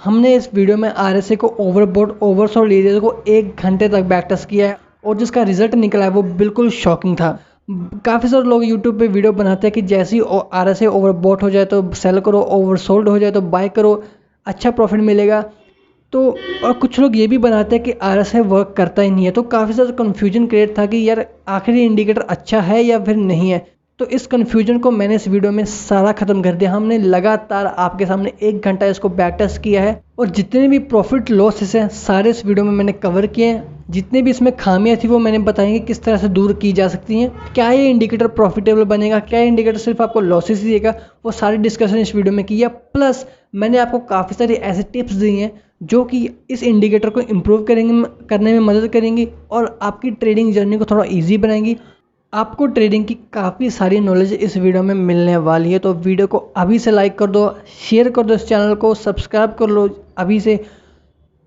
हमने इस वीडियो में RSA को ओवरबॉट ओवरसोल्ड एरिया को 1 घंटे तक बैक टेस्ट किया है और जिसका रिजल्ट निकला है वो बिल्कुल शॉकिंग था। काफ़ी सारे लोग यूट्यूब पे वीडियो बनाते हैं कि जैसे ही RSA ओवरबॉट हो जाए तो सेल करो, ओवरसोल्ड हो जाए तो बाय करो, अच्छा प्रॉफिट मिलेगा। तो और कुछ लोग ये भी बनाते हैं कि RSA वर्क करता ही नहीं है, तो काफ़ी ज़्यादा कन्फ्यूजन क्रिएट था कि यार आखिर ये इंडिकेटर अच्छा है या फिर नहीं है। तो इस कन्फ्यूजन को मैंने इस वीडियो में सारा ख़त्म कर दिया। हमने लगातार आपके सामने 1 घंटा इसको बैक टेस्ट किया है और जितने भी प्रॉफिट लॉसेस हैं सारे इस वीडियो में मैंने कवर किए हैं। जितने भी इसमें खामियां थी वो मैंने बताई कि किस तरह से दूर की जा सकती हैं। क्या ये इंडिकेटर प्रॉफिटेबल बनेगा, क्या ये इंडिकेटर सिर्फ आपको लॉसेस ही देगा, वो सारी डिस्कशन इस वीडियो में की है। प्लस मैंने आपको काफ़ी सारी ऐसे टिप्स दी हैं जो कि इस इंडिकेटर को इम्प्रूव करने में मदद करेंगी और आपकी ट्रेडिंग जर्नी को थोड़ा ईजी बनाएंगी। आपको ट्रेडिंग की काफ़ी सारी नॉलेज इस वीडियो में मिलने वाली है, तो वीडियो को अभी से लाइक कर दो, शेयर कर दो, इस चैनल को सब्सक्राइब कर लो अभी से।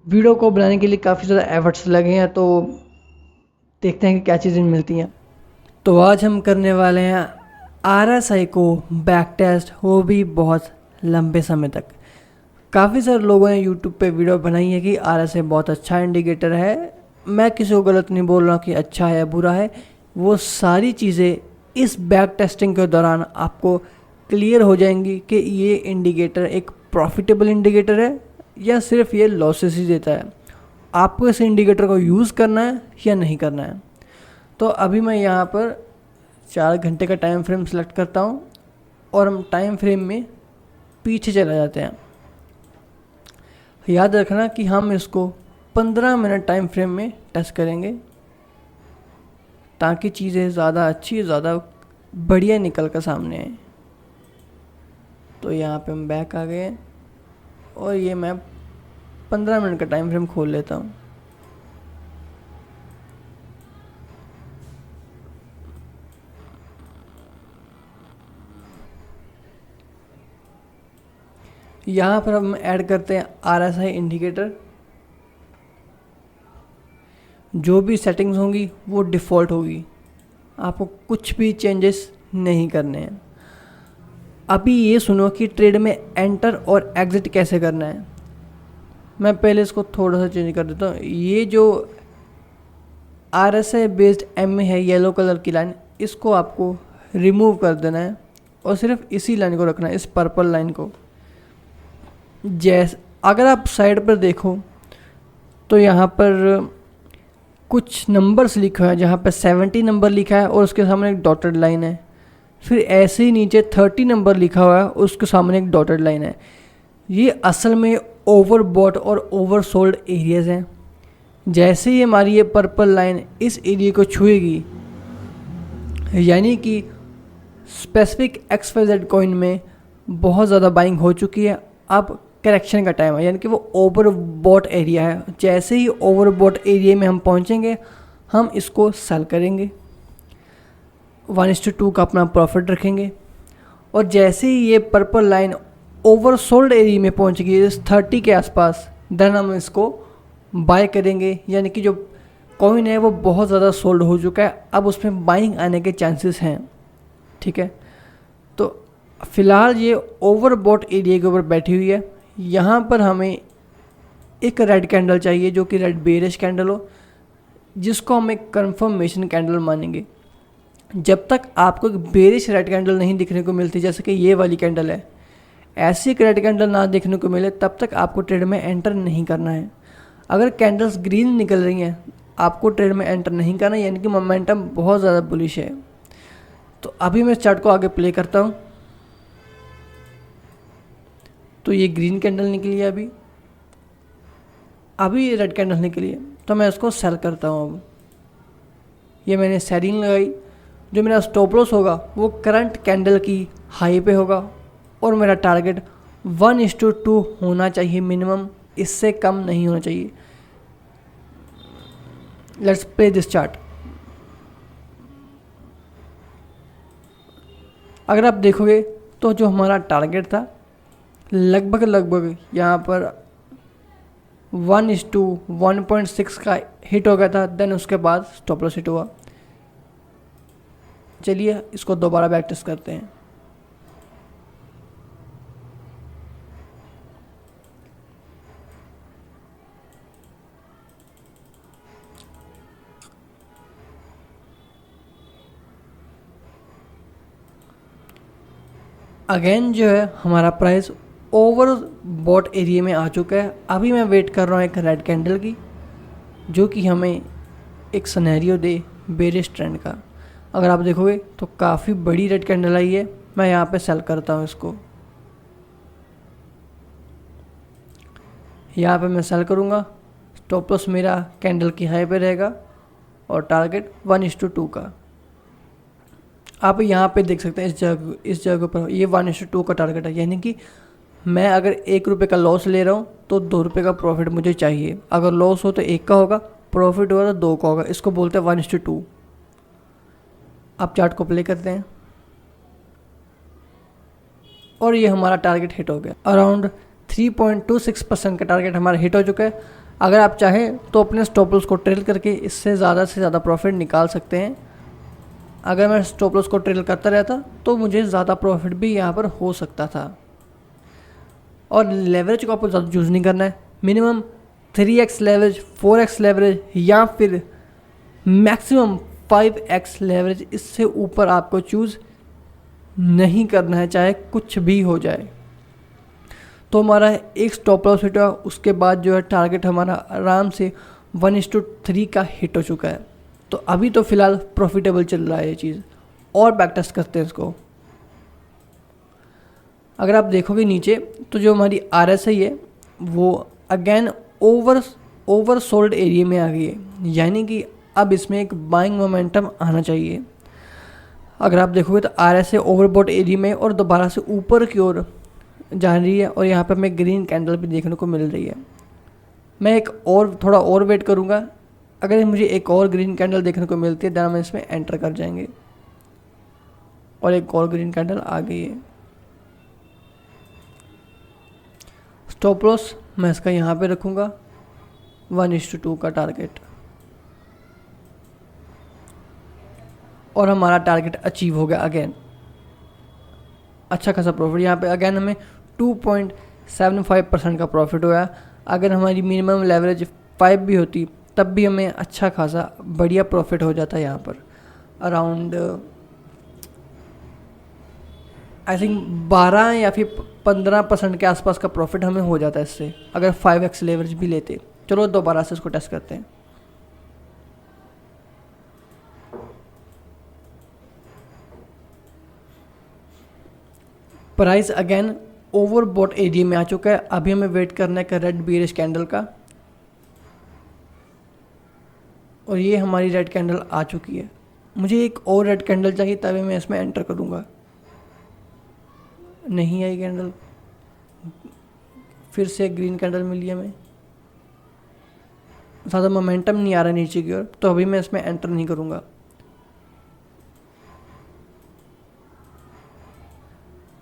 वीडियो को बनाने के लिए काफ़ी ज़्यादा एफर्ट्स लगे हैं, तो देखते हैं कि क्या चीज़ें मिलती हैं। तो आज हम करने वाले हैं RSI को बैक टेस्ट, वो भी बहुत लंबे समय तक। काफ़ी सारे लोगों ने यूट्यूब पे वीडियो बनाई है कि RSI बहुत अच्छा इंडिकेटर है। मैं किसी को गलत नहीं बोल रहा कि अच्छा है या बुरा है, वो सारी चीज़ें इस बैक टेस्टिंग के दौरान आपको क्लियर हो जाएंगी कि ये इंडिकेटर एक प्रॉफिटेबल इंडिकेटर है या सिर्फ ये लॉसेस ही देता है। आपको इस इंडिकेटर को यूज़ करना है या नहीं करना है। तो अभी मैं यहाँ पर 4 घंटे का टाइम फ्रेम सेलेक्ट करता हूँ और हम टाइम फ्रेम में पीछे चले जाते हैं। याद रखना कि हम इसको 15 मिनट टाइम फ्रेम में टेस्ट करेंगे ताकि चीज़ें ज़्यादा अच्छी, ज़्यादा बढ़िया निकल कर सामने आए। तो यहाँ पे हम बैक आ गए हैं और ये मैं 15 मिनट का टाइम फ्रेम खोल लेता हूँ। यहाँ पर हम ऐड करते हैं RSI इंडिकेटर। जो भी सेटिंग्स होंगी वो डिफ़ॉल्ट होगी, आपको कुछ भी चेंजेस नहीं करने हैं। अभी ये सुनो कि ट्रेड में एंटर और एग्ज़िट कैसे करना है। मैं पहले इसको थोड़ा सा चेंज कर देता हूँ। ये जो RSI बेस्ड MA है, येलो कलर की लाइन, इसको आपको रिमूव कर देना है और सिर्फ इसी लाइन को रखना है, इस पर्पल लाइन को। अगर आप साइड पर देखो तो यहाँ पर कुछ नंबर्स लिखा है, जहाँ पर 70 नंबर लिखा है और उसके सामने एक डॉटेड लाइन है। फिर ऐसे ही नीचे 30 नंबर लिखा हुआ है, उसके सामने एक डॉटेड लाइन है। ये असल में ओवरबॉट और ओवरसोल्ड एरियाज़ हैं। जैसे ही हमारी ये पर्पल लाइन इस एरिया को छुएगी, यानी कि स्पेसिफिक XYZ कॉइन में बहुत ज़्यादा बाइंग हो चुकी है, अब करेक्शन का टाइम है, यानी कि वो ओवरबॉट एरिया है। जैसे ही ओवरबॉट एरिया में हम पहुंचेंगे, हम इसको सेल करेंगे, 1:2 का अपना प्रॉफिट रखेंगे। और जैसे ही ये पर्पल लाइन ओवरसोल्ड एरिया में पहुंच गई इस 30 के आसपास, देन हम इसको बाय करेंगे, यानी कि जो कॉइन है वो बहुत ज़्यादा सोल्ड हो चुका है, अब उसमें बाइंग आने के चांसेस हैं। ठीक है, तो फ़िलहाल ये ओवरबॉट एरिया के ऊपर बैठी हुई है। यहाँ पर हमें एक रेड कैंडल चाहिए जो कि रेड बेरिश कैंडल हो, जिसको हम एक कंफर्मेशन कैंडल मानेंगे। जब तक आपको एक बेरिश रेड कैंडल नहीं दिखने को मिलती, जैसे कि ये वाली कैंडल है, ऐसी एक रेड कैंडल ना देखने को मिले, तब तक आपको ट्रेड में एंटर नहीं करना है। अगर कैंडल्स ग्रीन निकल रही हैं, आपको ट्रेड में एंटर नहीं करना, यानी कि मोमेंटम बहुत ज़्यादा बुलिश है। तो अभी मैं चार्ट को आगे प्ले करता हूँ। तो ये ग्रीन कैंडल निकली है, अभी ये रेड कैंडल निकली है, तो मैं इसको सेल करता हूँ। अब ये मैंने सेलिंग लगाई। जो मेरा स्टॉप लॉस होगा वो करंट कैंडल की हाई पे होगा और मेरा टारगेट 1:2 होना चाहिए मिनिमम, इससे कम नहीं होना चाहिए। Let's play this chart. अगर आप देखोगे तो जो हमारा टारगेट था लगभग यहाँ पर 1:1.6 का हिट हो गया था। देन उसके बाद स्टॉप लॉस हिट हुआ। चलिए इसको दोबारा बैक टेस्ट करते हैं। अगेन जो है हमारा प्राइस ओवर बॉट एरिया में आ चुका है। अभी मैं वेट कर रहा हूँ एक रेड कैंडल की, जो कि हमें एक सिनेरियो दे बेरिश ट्रेंड का। अगर आप देखोगे तो काफ़ी बड़ी रेड कैंडल आई है। मैं यहाँ पे सेल करता हूँ इसको, यहाँ पे मैं सेल करूँगा। स्टॉप लॉस मेरा कैंडल की हाई पे रहेगा और टारगेट 1:2 का। आप यहाँ पे देख सकते हैं इस जगह पर ये 1:2 का टारगेट है, यानी कि मैं अगर 1 रुपये का लॉस ले रहा हूँ तो 2 रुपये का प्रॉफिट मुझे चाहिए। अगर लॉस हो तो 1 का होगा, प्रॉफिट होगा तो 2 का होगा। इसको बोलते हैं 1:2। आप चार्ट को प्ले करते हैं और ये हमारा टारगेट हिट हो गया। अराउंड 3.26% का टारगेट हमारा हिट हो चुका है। अगर आप चाहें तो अपने स्टॉप लॉस को ट्रेल करके इससे ज़्यादा प्रॉफिट निकाल सकते हैं। अगर मैं स्टॉप लॉस को ट्रेल करता रहता तो मुझे ज़्यादा प्रॉफिट भी यहाँ पर हो सकता था। और लेवरेज को आपको ज़्यादा यूज़ नहीं करना है। Minimum 3x leverage, 4x leverage या फिर मैक्सिमम 5x लेवरेज, इससे ऊपर आपको चूज़ नहीं करना है, चाहे कुछ भी हो जाए। तो हमारा एक स्टॉप लॉस हिट हुआ, उसके बाद जो है टारगेट हमारा आराम से 1:3 का हिट हो चुका है। तो अभी तो फ़िलहाल प्रॉफिटेबल चल रहा है ये चीज़। और बैक टेस्ट करते हैं इसको। अगर आप देखोगे नीचे तो जो हमारी RSI है वो अगेन ओवर सोल्ड एरिया में आ गई है, यानी कि अब इसमें एक बाइंग मोमेंटम आना चाहिए। अगर आप देखोगे तो RSI ओवरबॉट एरिया में और दोबारा से ऊपर की ओर जा रही है और यहाँ पे हमें ग्रीन कैंडल भी देखने को मिल रही है। मैं एक और थोड़ा और वेट करूँगा। अगर मुझे एक और ग्रीन कैंडल देखने को मिलती है देन हम इसमें एंटर कर जाएंगे। और एक और ग्रीन कैंडल आ गई है। स्टॉप लॉस मैं इसका यहाँ पे रखूँगा 1:2 का टारगेट, और हमारा टारगेट अचीव हो गया। अगेन अच्छा खासा प्रॉफिट यहाँ पे अगेन हमें 2.75% का प्रॉफिट हुआ। अगर हमारी मिनिमम लेवरेज 5 भी होती तब भी हमें अच्छा खासा बढ़िया प्रॉफिट हो जाता है। यहाँ पर अराउंड आई थिंक 12 या फिर 15% के आसपास का प्रॉफिट हमें हो जाता है इससे, अगर 5x लेवरेज भी लेते। चलो दोबारा से इसको टेस्ट करते हैं। प्राइस अगेन ओवरबॉट एरिया में आ चुका है। अभी हमें वेट करना है रेड बेयरिश कैंडल का, और ये हमारी रेड कैंडल आ चुकी है। मुझे एक और रेड कैंडल चाहिए तभी मैं इसमें एंटर करूँगा। नहीं आई कैंडल, फिर से ग्रीन कैंडल मिली हमें। ज़्यादा मोमेंटम नहीं आ रहा नीचे की ओर, तो अभी मैं इसमें एंटर नहीं करूँगा।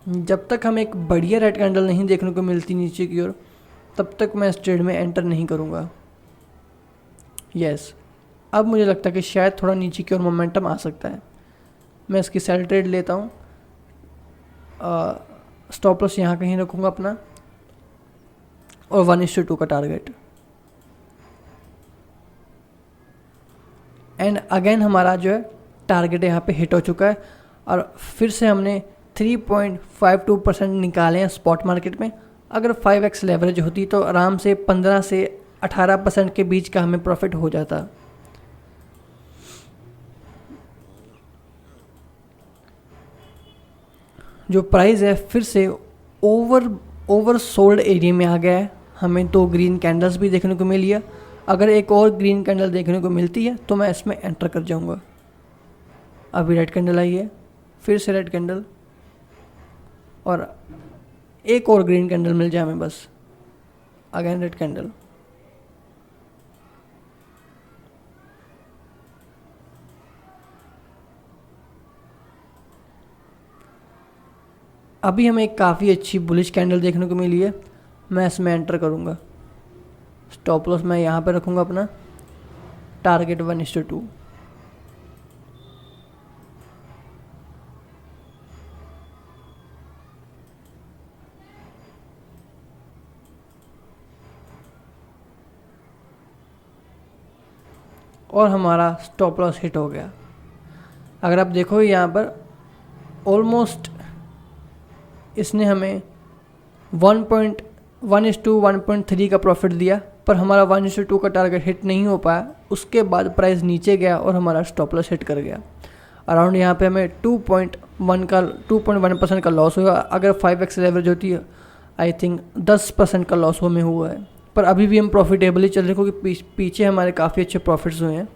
जब तक हमें एक बढ़िया रेड कैंडल नहीं देखने को मिलती नीचे की ओर, तब तक मैं इस ट्रेड में एंटर नहीं करूँगा। यस, अब मुझे लगता है कि शायद थोड़ा नीचे की ओर मोमेंटम आ सकता है। मैं इसकी सेल ट्रेड लेता हूँ। स्टॉप लॉस यहाँ कहीं रखूँगा अपना, और 1:2 का टारगेट। एंड अगेन हमारा जो है टारगेट यहाँ पे हिट हो चुका है, और फिर से हमने 3.52% निकाले हैं स्पॉट मार्केट में। अगर 5x लेवरेज होती तो आराम से 15 से 18% के बीच का हमें प्रॉफिट हो जाता। जो प्राइस है फिर से ओवर सोल्ड एरिया में आ गया है। हमें 2 ग्रीन कैंडल्स भी देखने को मिली है। अगर एक और ग्रीन कैंडल देखने को मिलती है तो मैं इसमें एंटर कर जाऊंगा। अभी रेड कैंडल आई है, फिर से रेड कैंडल, और एक और ग्रीन कैंडल मिल जाए हमें बस। Again red candle. अभी हमें एक काफ़ी अच्छी बुलिश कैंडल देखने को मिली है। मैं इसमें एंटर करूँगा। स्टॉप लॉस मैं यहाँ पे रखूँगा अपना, टारगेट 1:2। और हमारा स्टॉप लॉस हिट हो गया। अगर आप देखो यहाँ पर ऑलमोस्ट इसने हमें 1.1:1.3 का प्रॉफिट दिया, पर हमारा 1:2 का टारगेट हिट नहीं हो पाया। उसके बाद प्राइस नीचे गया और हमारा स्टॉप लॉस हिट कर गया। अराउंड यहाँ पे हमें 2.1% का लॉस हुआ। अगर 5x एवरेज होती है आई थिंक 10% का लॉस हमें हुआ है, पर अभी भी हम प्रॉफिटेबली चल रहे हैं क्योंकि पीछे हमारे काफ़ी अच्छे प्रॉफिट्स हुए हैं।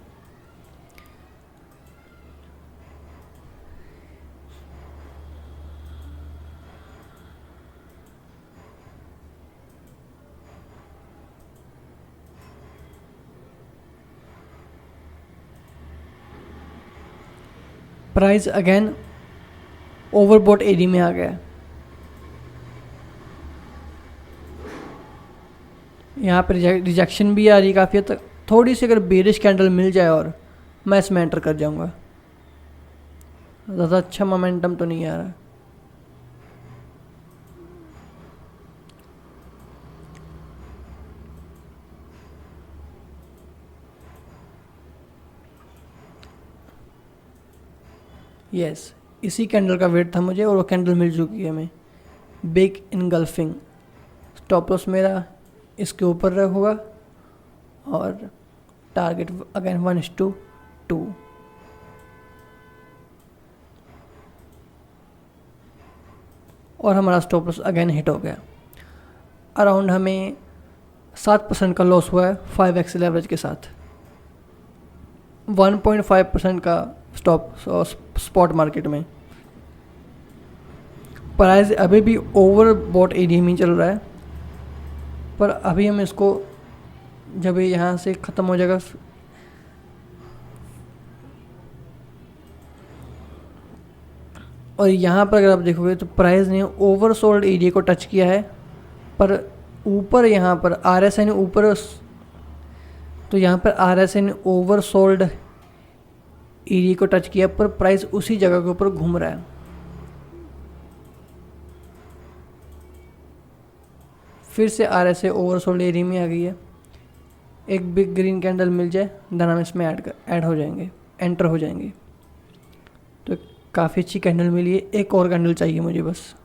प्राइस अगेन ओवरबॉट एरिया में आ गया। यहाँ पर रिजेक्शन भी आ रही काफ़ी हद तक। थोड़ी सी अगर बेरिश कैंडल मिल जाए और मैं इसमें एंटर कर जाऊँगा। ज़्यादा अच्छा मोमेंटम तो नहीं आ रहा। यस, इसी कैंडल का वेट था मुझे और वो कैंडल मिल चुकी है हमें। Big engulfing. स्टॉप लॉस मेरा इसके ऊपर होगा और टारगेट अगेन 1:2 और हमारा स्टॉप लॉस अगेन हिट हो गया। अराउंड हमें 7% का लॉस हुआ है 5x लेवरेज के साथ। 1.5% का स्पॉट मार्केट में। प्राइस अभी भी ओवरबॉट एरिया में चल रहा है, पर अभी हम इसको जब ये यहाँ से ख़त्म हो जाएगा और यहाँ पर अगर आप देखोगे तो प्राइस ने ओवरसोल्ड एरिया को टच किया है, पर ऊपर यहाँ पर RSI ने ऊपर, तो यहाँ पर RSI ने ओवरसोल्ड एरिया को टच किया, पर प्राइस उसी जगह के ऊपर घूम रहा है। फिर से RSI ओवरसोल्ड एरिया में आ गई है। एक बिग ग्रीन कैंडल मिल जाए देन हम इसमें ऐड हो जाएंगे, एंटर हो जाएंगे। तो काफ़ी अच्छी कैंडल मिली है, एक और कैंडल चाहिए मुझे बस।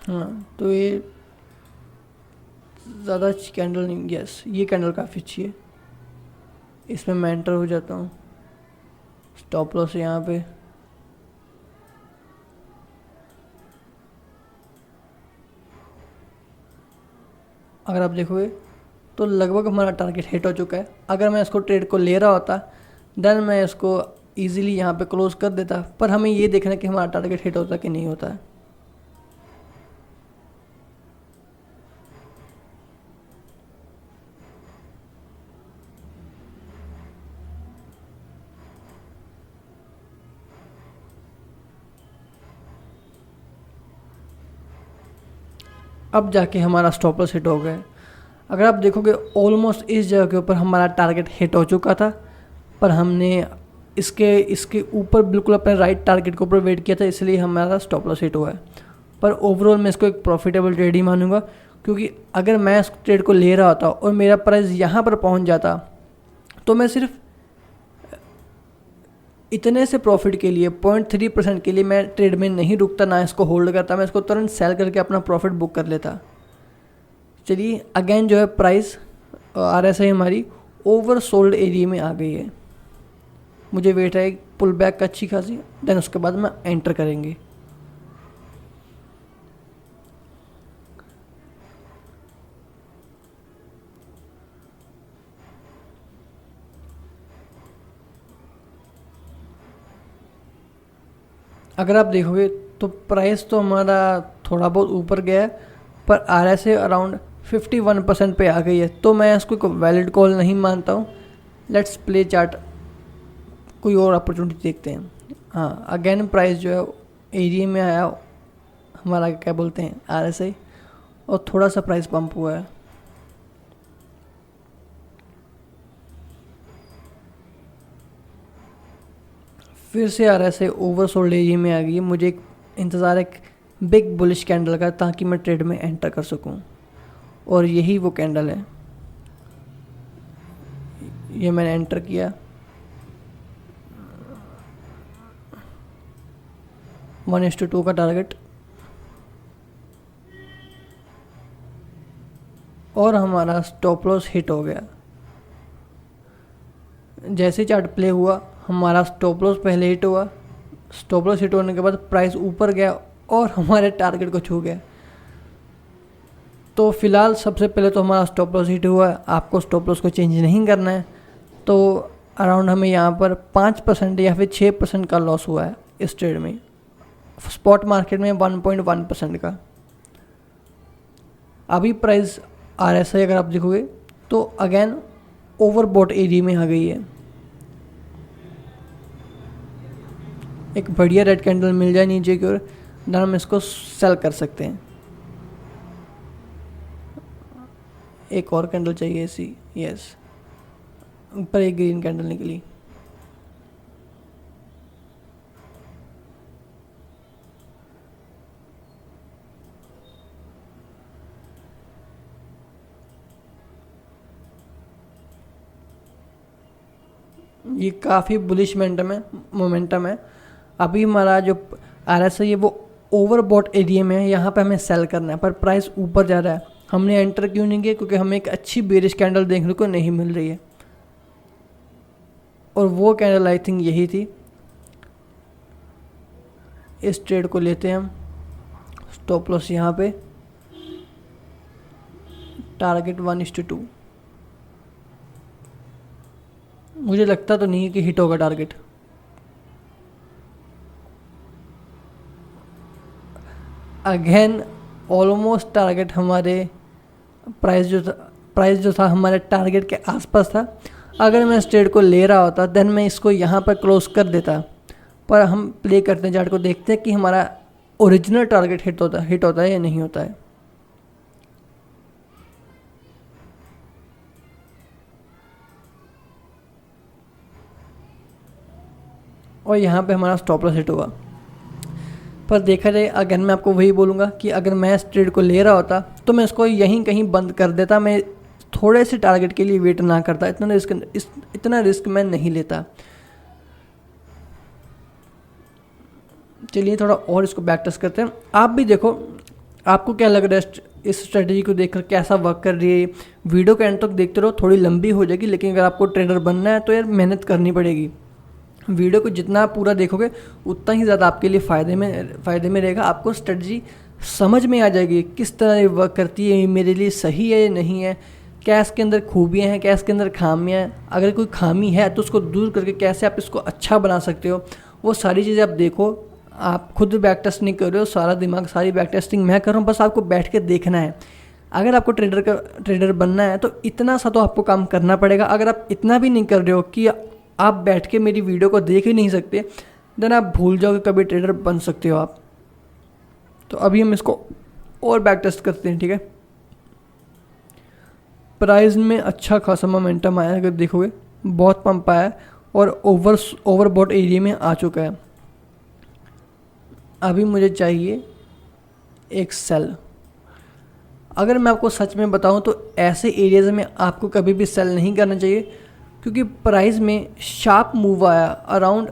हाँ, तो ये ज़्यादा अच्छी कैंडल नहीं। यस, ये कैंडल काफ़ी अच्छी है, इसमें मैं एंटर हो जाता हूँ। स्टॉप लॉस है यहाँ पे। अगर आप देखोगे तो लगभग हमारा टारगेट हिट हो चुका है। अगर मैं इसको ट्रेड को ले रहा होता देन मैं इसको इजीली यहाँ पे क्लोज कर देता, पर हमें ये देखना है कि हमारा टारगेट हिट होता कि नहीं होता है। अब जाके हमारा स्टॉप लॉस हिट हो गया। अगर आप देखोगे ऑलमोस्ट इस जगह के ऊपर हमारा टारगेट हिट हो चुका था, पर हमने इसके ऊपर बिल्कुल अपने राइट टारगेट के ऊपर वेट किया था, इसलिए हमारा स्टॉप लॉस हिट हुआ है। पर ओवरऑल मैं इसको एक प्रॉफिटेबल ट्रेड ही मानूंगा, क्योंकि अगर मैं इस ट्रेड को ले रहा होता और मेरा प्राइस यहाँ पर पहुँच जाता तो मैं सिर्फ इतने से प्रॉफिट के लिए 0.3% के लिए मैं ट्रेड में नहीं रुकता, ना इसको होल्ड करता, मैं इसको तुरंत सेल करके अपना प्रॉफिट बुक कर लेता। चलिए अगेन जो है प्राइस RSI हमारी ओवर सोल्ड एरिया में आ गई है। मुझे वेट है पुल बैक का अच्छी खासी, देन उसके बाद मैं एंटर करेंगे। अगर आप देखोगे तो प्राइस तो हमारा थोड़ा बहुत ऊपर गया है, पर RSI अराउंड 51% पे आ गई है, तो मैं इसको वैलिड कॉल नहीं मानता हूँ। लेट्स प्ले चार्ट, कोई और अपॉर्चुनिटी देखते हैं। हाँ, अगेन प्राइस जो है एरिया में आया हमारा, क्या बोलते हैं RSI, और थोड़ा सा प्राइस पंप हुआ है। फिर से RSI ओवरसोल्ड एरिया में आ गई है। मुझे इंतज़ार है बिग बुलिश कैंडल का, ताकि मैं ट्रेड में एंटर कर सकूं। और यही वो कैंडल है। ये मैंने एंटर किया, 1:2 का टारगेट, और हमारा स्टॉप लॉस हिट हो गया। जैसे चार्ट प्ले हुआ हमारा स्टॉप लॉस पहले हिट हुआ, स्टॉप लॉस हिट होने के बाद प्राइस ऊपर गया और हमारे टारगेट को छू गया। तो फिलहाल सबसे पहले तो हमारा स्टॉप लॉस हिट हुआ है, आपको स्टॉप लॉस को चेंज नहीं करना है। तो अराउंड हमें यहाँ पर 5% या फिर 6% का लॉस हुआ है इस ट्रेड में। स्पॉट मार्केट में 1.1% का। अभी प्राइस RSI अगर आप देखोगे तो अगेन ओवरबॉट एरिया में आ गई है। एक बढ़िया रेड कैंडल मिल जाए नीचे की ओर, देन हम इसको सेल कर सकते हैं। एक और कैंडल चाहिए ऐसी, यस, ऊपर एक ग्रीन कैंडल निकली। ये काफ़ी बुलिश मोमेंटम है। अभी हमारा जो RSI है वो ओवरबॉट एरिया में है, यहाँ पे हमें सेल करना है, पर प्राइस ऊपर जा रहा है। हमने एंटर क्यों नहीं किया? क्योंकि हमें एक अच्छी बेरिश कैंडल देखने को नहीं मिल रही है, और वो कैंडल आई थिंक यही थी। इस ट्रेड को लेते हैं हम, स्टॉप लॉस यहाँ पे, टारगेट 1:2। मुझे लगता तो नहीं है कि हिट होगा टारगेट। अगेन ऑलमोस्ट टारगेट हमारे प्राइस जो था हमारे टारगेट के आसपास था। अगर मैं इस ट्रेड को ले रहा होता देन मैं इसको यहाँ पर क्लोज कर देता, पर हम प्ले करते हैं चार्ट को, देखते हैं कि हमारा ओरिजिनल टारगेट हिट होता है या नहीं होता है। और यहाँ पे हमारा स्टॉप लॉस हिट हुआ। पर देखा जाए अगेन मैं आपको वही बोलूँगा कि अगर मैं इस ट्रेड को ले रहा होता तो मैं इसको यहीं कहीं बंद कर देता, मैं थोड़े से टारगेट के लिए वेट ना करता, इतना रिस्क मैं नहीं लेता। चलिए थोड़ा और इसको बैक टेस्ट करते हैं। आप भी देखो, आपको क्या लग रहा है इस स्ट्रेटजी को देखकर कैसा वर्क कर रही है? वीडियो के एंड तक देखते रहो, थोड़ी लंबी हो जाएगी, लेकिन अगर आपको ट्रेडर बनना है तो यार मेहनत करनी पड़ेगी। वीडियो को जितना पूरा देखोगे उतना ही ज़्यादा आपके लिए फ़ायदे में रहेगा। आपको स्ट्रेटजी समझ में आ जाएगी किस तरह ये वर्क करती है, मेरे लिए सही है या नहीं है, क्या इसके अंदर खूबियाँ हैं, क्या इसके अंदर खामियाँ हैं, अगर कोई खामी है तो उसको दूर करके कैसे आप इसको अच्छा बना सकते हो, वो सारी चीज़ें आप देखो। आप खुद बैक टेस्ट नहीं कर रहे हो, सारी बैक टेस्टिंग मैं कर रहा हूँ, बस आपको बैठ के देखना है। अगर आपको ट्रेडर बनना है तो इतना सा तो आपको काम करना पड़ेगा। अगर आप इतना भी नहीं कर रहे हो कि आप बैठ के मेरी वीडियो को देख ही नहीं सकते, देन आप भूल जाओगे कभी ट्रेडर बन सकते हो आप। तो अभी हम इसको और बैक टेस्ट करते हैं, ठीक है। प्राइस में अच्छा खासा मोमेंटम आया, अगर देखोगे बहुत पंप आया है और ओवरबॉट एरिया में आ चुका है। अभी मुझे चाहिए एक सेल। अगर मैं आपको सच में बताऊं तो ऐसे एरियाज में आपको कभी भी सेल नहीं करना चाहिए, क्योंकि प्राइस में शार्प मूव आया, अराउंड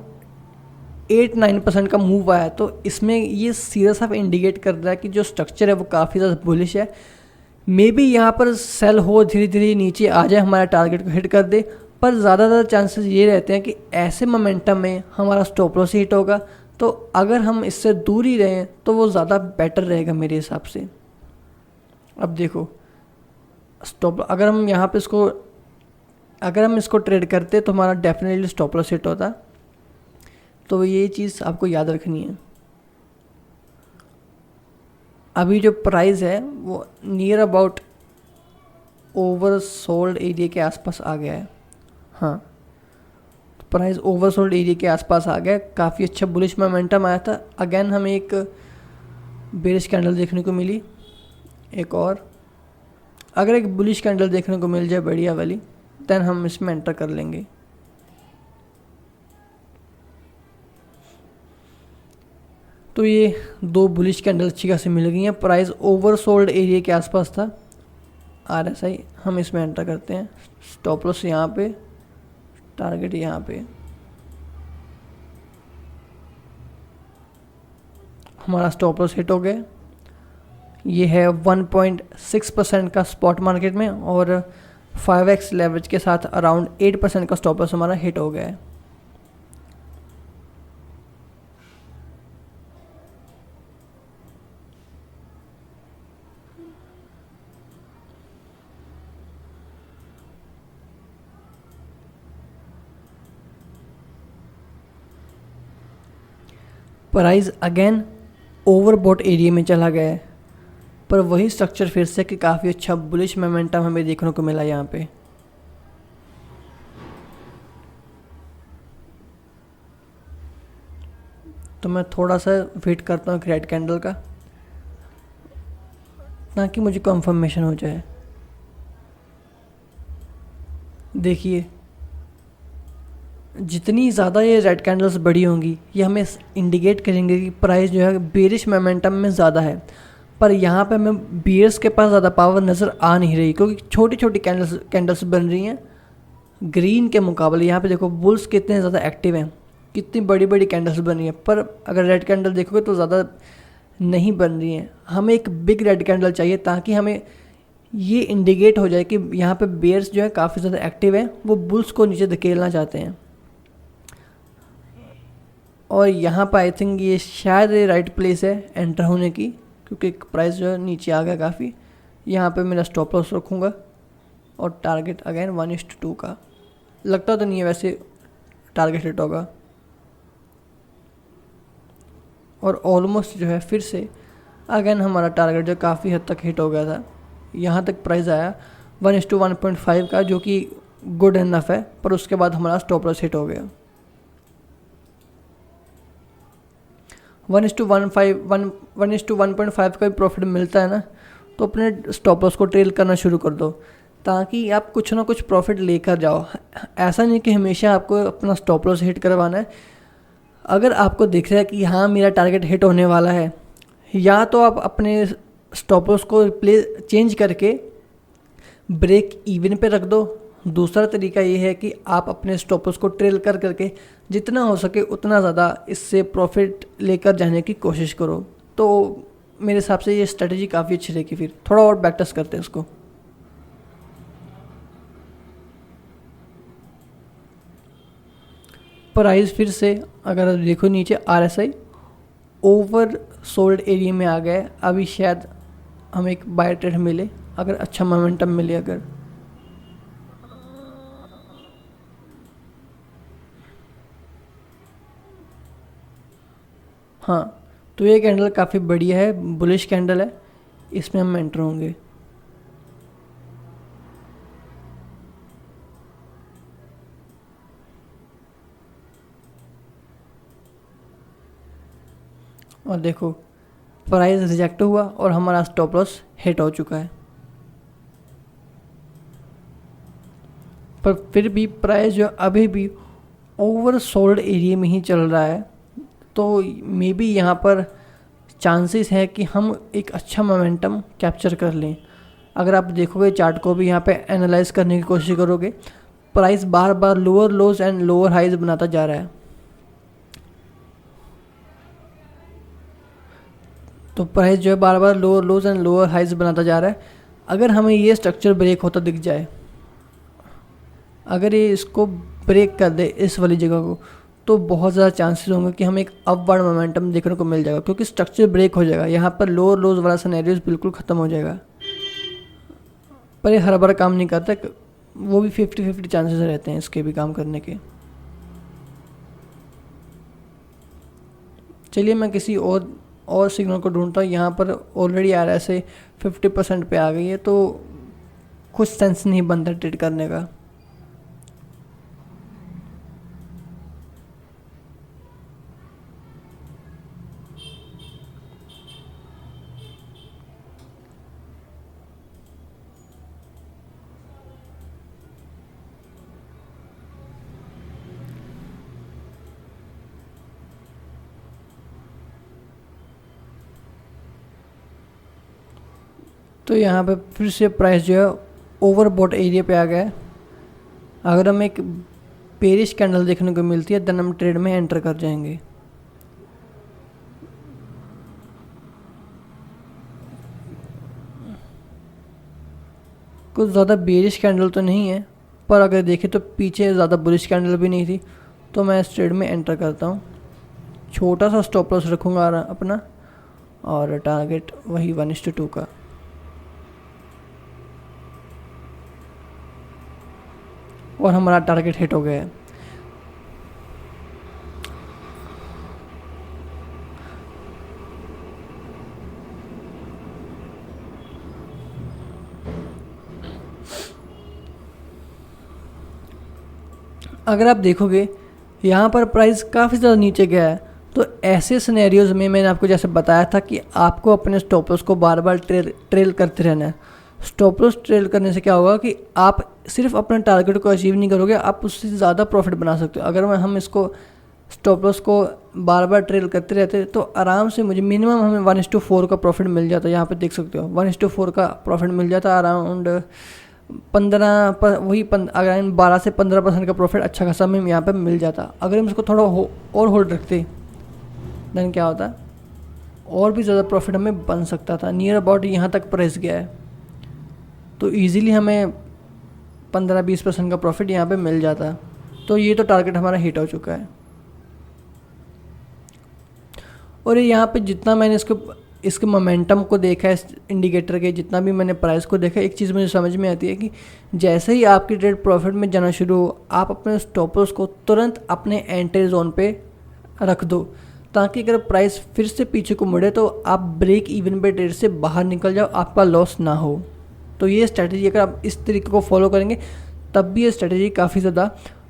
8-9% का मूव आया। तो इसमें ये सीधा साफ इंडिकेट कर रहा है कि जो स्ट्रक्चर है वो काफ़ी ज़्यादा बुलिश है। मे बी यहाँ पर सेल हो, धीरे धीरे नीचे आ जाए, हमारा टारगेट को हिट कर दे, पर ज़्यादातर चांसेस ये रहते हैं कि ऐसे मोमेंटम में हमारा स्टॉप लॉस हिट होगा। तो अगर हम इससे दूर ही रहें तो वो ज़्यादा बेटर रहेगा मेरे हिसाब से। अब देखो स्टॉप, अगर हम इसको ट्रेड करते तो हमारा डेफिनेटली स्टॉप लॉस हिट होता। तो ये चीज़ आपको याद रखनी है। अभी जो प्राइस है वो नियर अबाउट ओवरसोल्ड एरिया के आसपास आ गया है। हाँ, प्राइस ओवरसोल्ड एरिया के आसपास आ गया। काफ़ी अच्छा बुलिश मोमेंटम आया था। अगेन हमें एक बेरिश कैंडल देखने को मिली, एक और। अगर एक बुलिश कैंडल देखने को मिल जाए बढ़िया वाली, देन हम इसमें एंटर कर लेंगे। तो ये 2 बुलिश कैंडल अच्छी खासी मिल गई हैं। प्राइस ओवरसोल्ड एरिया के आसपास था, RSI हम इसमें एंटर करते हैं, स्टॉप लॉस यहाँ पे, टारगेट यहाँ पे। हमारा स्टॉप लॉस हिट हो गया। ये है 1.6% का स्पॉट मार्केट में और 5x लेवरेज के साथ अराउंड 8% का स्टॉप लॉस हमारा हिट हो गया है। प्राइस अगेन ओवरबॉट एरिया में चला गया है, पर वही स्ट्रक्चर फिर से कि काफ़ी अच्छा बुलिश मोमेंटम हमें देखने को मिला यहाँ पे। तो मैं थोड़ा सा वेट करता हूँ रेड कैंडल का, ताकि मुझे कंफर्मेशन हो जाए। देखिए जितनी ज़्यादा ये रेड कैंडल्स बड़ी होंगी ये हमें इंडिकेट करेंगे कि प्राइस जो है बेरिश मोमेंटम में ज़्यादा है, पर यहाँ पे हमें बियर्स के पास ज़्यादा पावर नज़र आ नहीं रही, क्योंकि छोटी छोटी कैंडल्स बन रही हैं ग्रीन के मुकाबले। यहाँ पे देखो बुल्स कितने ज़्यादा एक्टिव हैं, कितनी बड़ी बड़ी कैंडल्स बन रही हैं, पर अगर रेड कैंडल देखोगे तो ज़्यादा नहीं बन रही हैं। हमें एक बिग रेड कैंडल चाहिए ताकि हमें ये इंडिकेट हो जाए कि यहाँ पे बेयर्स जो है काफ़ी ज़्यादा एक्टिव हैं, वो बुल्स को नीचे धकेलना चाहते हैं। और यहाँ पर आई थिंक ये शायद राइट प्लेस है एंटर होने की, क्योंकि प्राइस जो है नीचे आ गया काफ़ी। यहाँ पे मेरा स्टॉप लॉस रखूँगा और टारगेट अगेन 1:2 का। लगता तो नहीं है वैसे टारगेट हिट होगा, और ऑलमोस्ट जो है फिर से अगेन हमारा टारगेट जो काफ़ी हद तक हिट हो गया था। यहाँ तक प्राइस आया 1:1.5 का, जो कि गुड इनफ है, पर उसके बाद हमारा स्टॉप लॉस हिट हो गया। 1:1.5 का भी प्रॉफिट मिलता है ना, तो अपने स्टॉप लॉस को ट्रेल करना शुरू कर दो, ताकि आप कुछ ना कुछ प्रॉफिट लेकर जाओ। ऐसा नहीं कि हमेशा आपको अपना स्टॉप लॉस हिट करवाना है। अगर आपको दिख रहा है कि हाँ मेरा टारगेट हिट होने वाला है, या तो आप अपने स्टॉप लॉस को चेंज करके ब्रेक इवन पे रख दो। दूसरा तरीका ये है कि आप अपने स्टॉप लॉस को ट्रेल कर करके जितना हो सके उतना ज़्यादा इससे प्रॉफिट लेकर जाने की कोशिश करो। तो मेरे हिसाब से ये स्ट्रेटजी काफ़ी अच्छी रहेगी। फिर थोड़ा और बैक टेस्ट करते हैं इसको। प्राइस फिर से अगर देखो नीचे RSI ओवर सोल्ड एरिया में आ गए। अभी शायद हमें एक बाय ट्रेड मिले, अगर अच्छा मोमेंटम मिले। अगर हाँ, तो ये कैंडल काफ़ी बढ़िया है, बुलिश कैंडल है, इसमें हम एंटर होंगे। और देखो प्राइस रिजेक्ट हुआ और हमारा स्टॉप लॉस हिट हो चुका है, पर फिर भी प्राइस जो अभी भी ओवर सोल्ड एरिया में ही चल रहा है। तो मे बी यहाँ पर चांसेस है कि हम एक अच्छा मोमेंटम कैप्चर कर लें। अगर आप देखोगे चार्ट को भी यहाँ पे एनालाइज करने की कोशिश करोगे, प्राइस बार बार lower lows and lower highs बनाता जा रहा है। तो प्राइस जो है बार बार lower lows and lower highs बनाता जा रहा है। अगर हमें ये स्ट्रक्चर ब्रेक होता दिख जाए, अगर ये इसको ब्रेक कर दे इस वाली जगह को, तो बहुत ज़्यादा चांसेस होंगे कि हमें एक अपवर्ड मोमेंटम देखने को मिल जाएगा, क्योंकि स्ट्रक्चर ब्रेक हो जाएगा। यहाँ पर लोअर लोज वाला सिनेरियोस बिल्कुल ख़त्म हो जाएगा। पर ये हर बार काम नहीं करता, वो भी 50-50 चांसेस रहते हैं इसके भी काम करने के। चलिए मैं किसी और सिग्नल को ढूंढता हूँ। यहाँ पर ऑलरेडी आ रहा है से 50% पे आ गई है, तो कुछ सेंस नहीं बनता ट्रेड करने का। तो यहाँ पे फिर से प्राइस जो है ओवरबॉट एरिया पे आ गया है। अगर हमें एक बेरिश कैंडल देखने को मिलती है देन हम ट्रेड में एंटर कर जाएंगे। कुछ ज़्यादा बेरिश कैंडल तो नहीं है, पर अगर देखें तो पीछे ज़्यादा बुलिश कैंडल भी नहीं थी, तो मैं इस ट्रेड में एंटर करता हूँ। छोटा सा स्टॉप लॉस रखूँगा अपना, और टारगेट वही 1:2 का। और हमारा टारगेट हिट हो गया है। अगर आप देखोगे यहाँ पर प्राइस काफ़ी ज़्यादा नीचे गया है, तो ऐसे सिनेरियोज़ में मैंने आपको जैसे बताया था कि आपको अपने स्टॉप लॉस को बार बार ट्रेल करते रहना है। स्टॉप लॉस ट्रेल करने से क्या होगा कि आप सिर्फ अपने टारगेट को अचीव नहीं करोगे, आप उससे ज़्यादा प्रॉफिट बना सकते हो। अगर हम इसको स्टॉप लॉस को बार बार ट्रेल करते रहते तो आराम से मुझे मिनिमम हमें 1:4 का प्रॉफिट मिल जाता है। यहाँ पे देख सकते हो 1:4 का प्रॉफिट मिल जाता है अराउंड 15 पर, वही अगर 12 से 15% का प्रॉफिट अच्छा खासा हमें यहाँ पे मिल जाता। अगर हम इसको थोड़ा और होल्ड रखते देन क्या होता, और भी ज़्यादा प्रॉफिट हमें बन सकता था। नियर अबाउट यहाँ तक प्राइस गया है, तो ईज़िली हमें 15-20% का प्रॉफिट यहाँ पे मिल जाता। तो ये तो टारगेट हमारा हिट हो चुका है। और यहाँ पे जितना मैंने इसके मोमेंटम को देखा है, इस इंडिकेटर के जितना भी मैंने प्राइस को देखा, एक चीज़ मुझे समझ में आती है कि जैसे ही आपकी ट्रेड प्रॉफिट में जाना शुरू हो, आप अपने स्टॉप लॉस को तुरंत अपने एंट्री जोन पे रख दो, ताकि अगर प्राइस फिर से पीछे को मुड़े तो आप ब्रेक इवन पे ट्रेड से बाहर निकल जाओ, आपका लॉस ना हो। तो ये स्ट्रैटेजी अगर आप इस तरीके को फॉलो करेंगे तब भी ये स्ट्रैटेजी काफ़ी ज़्यादा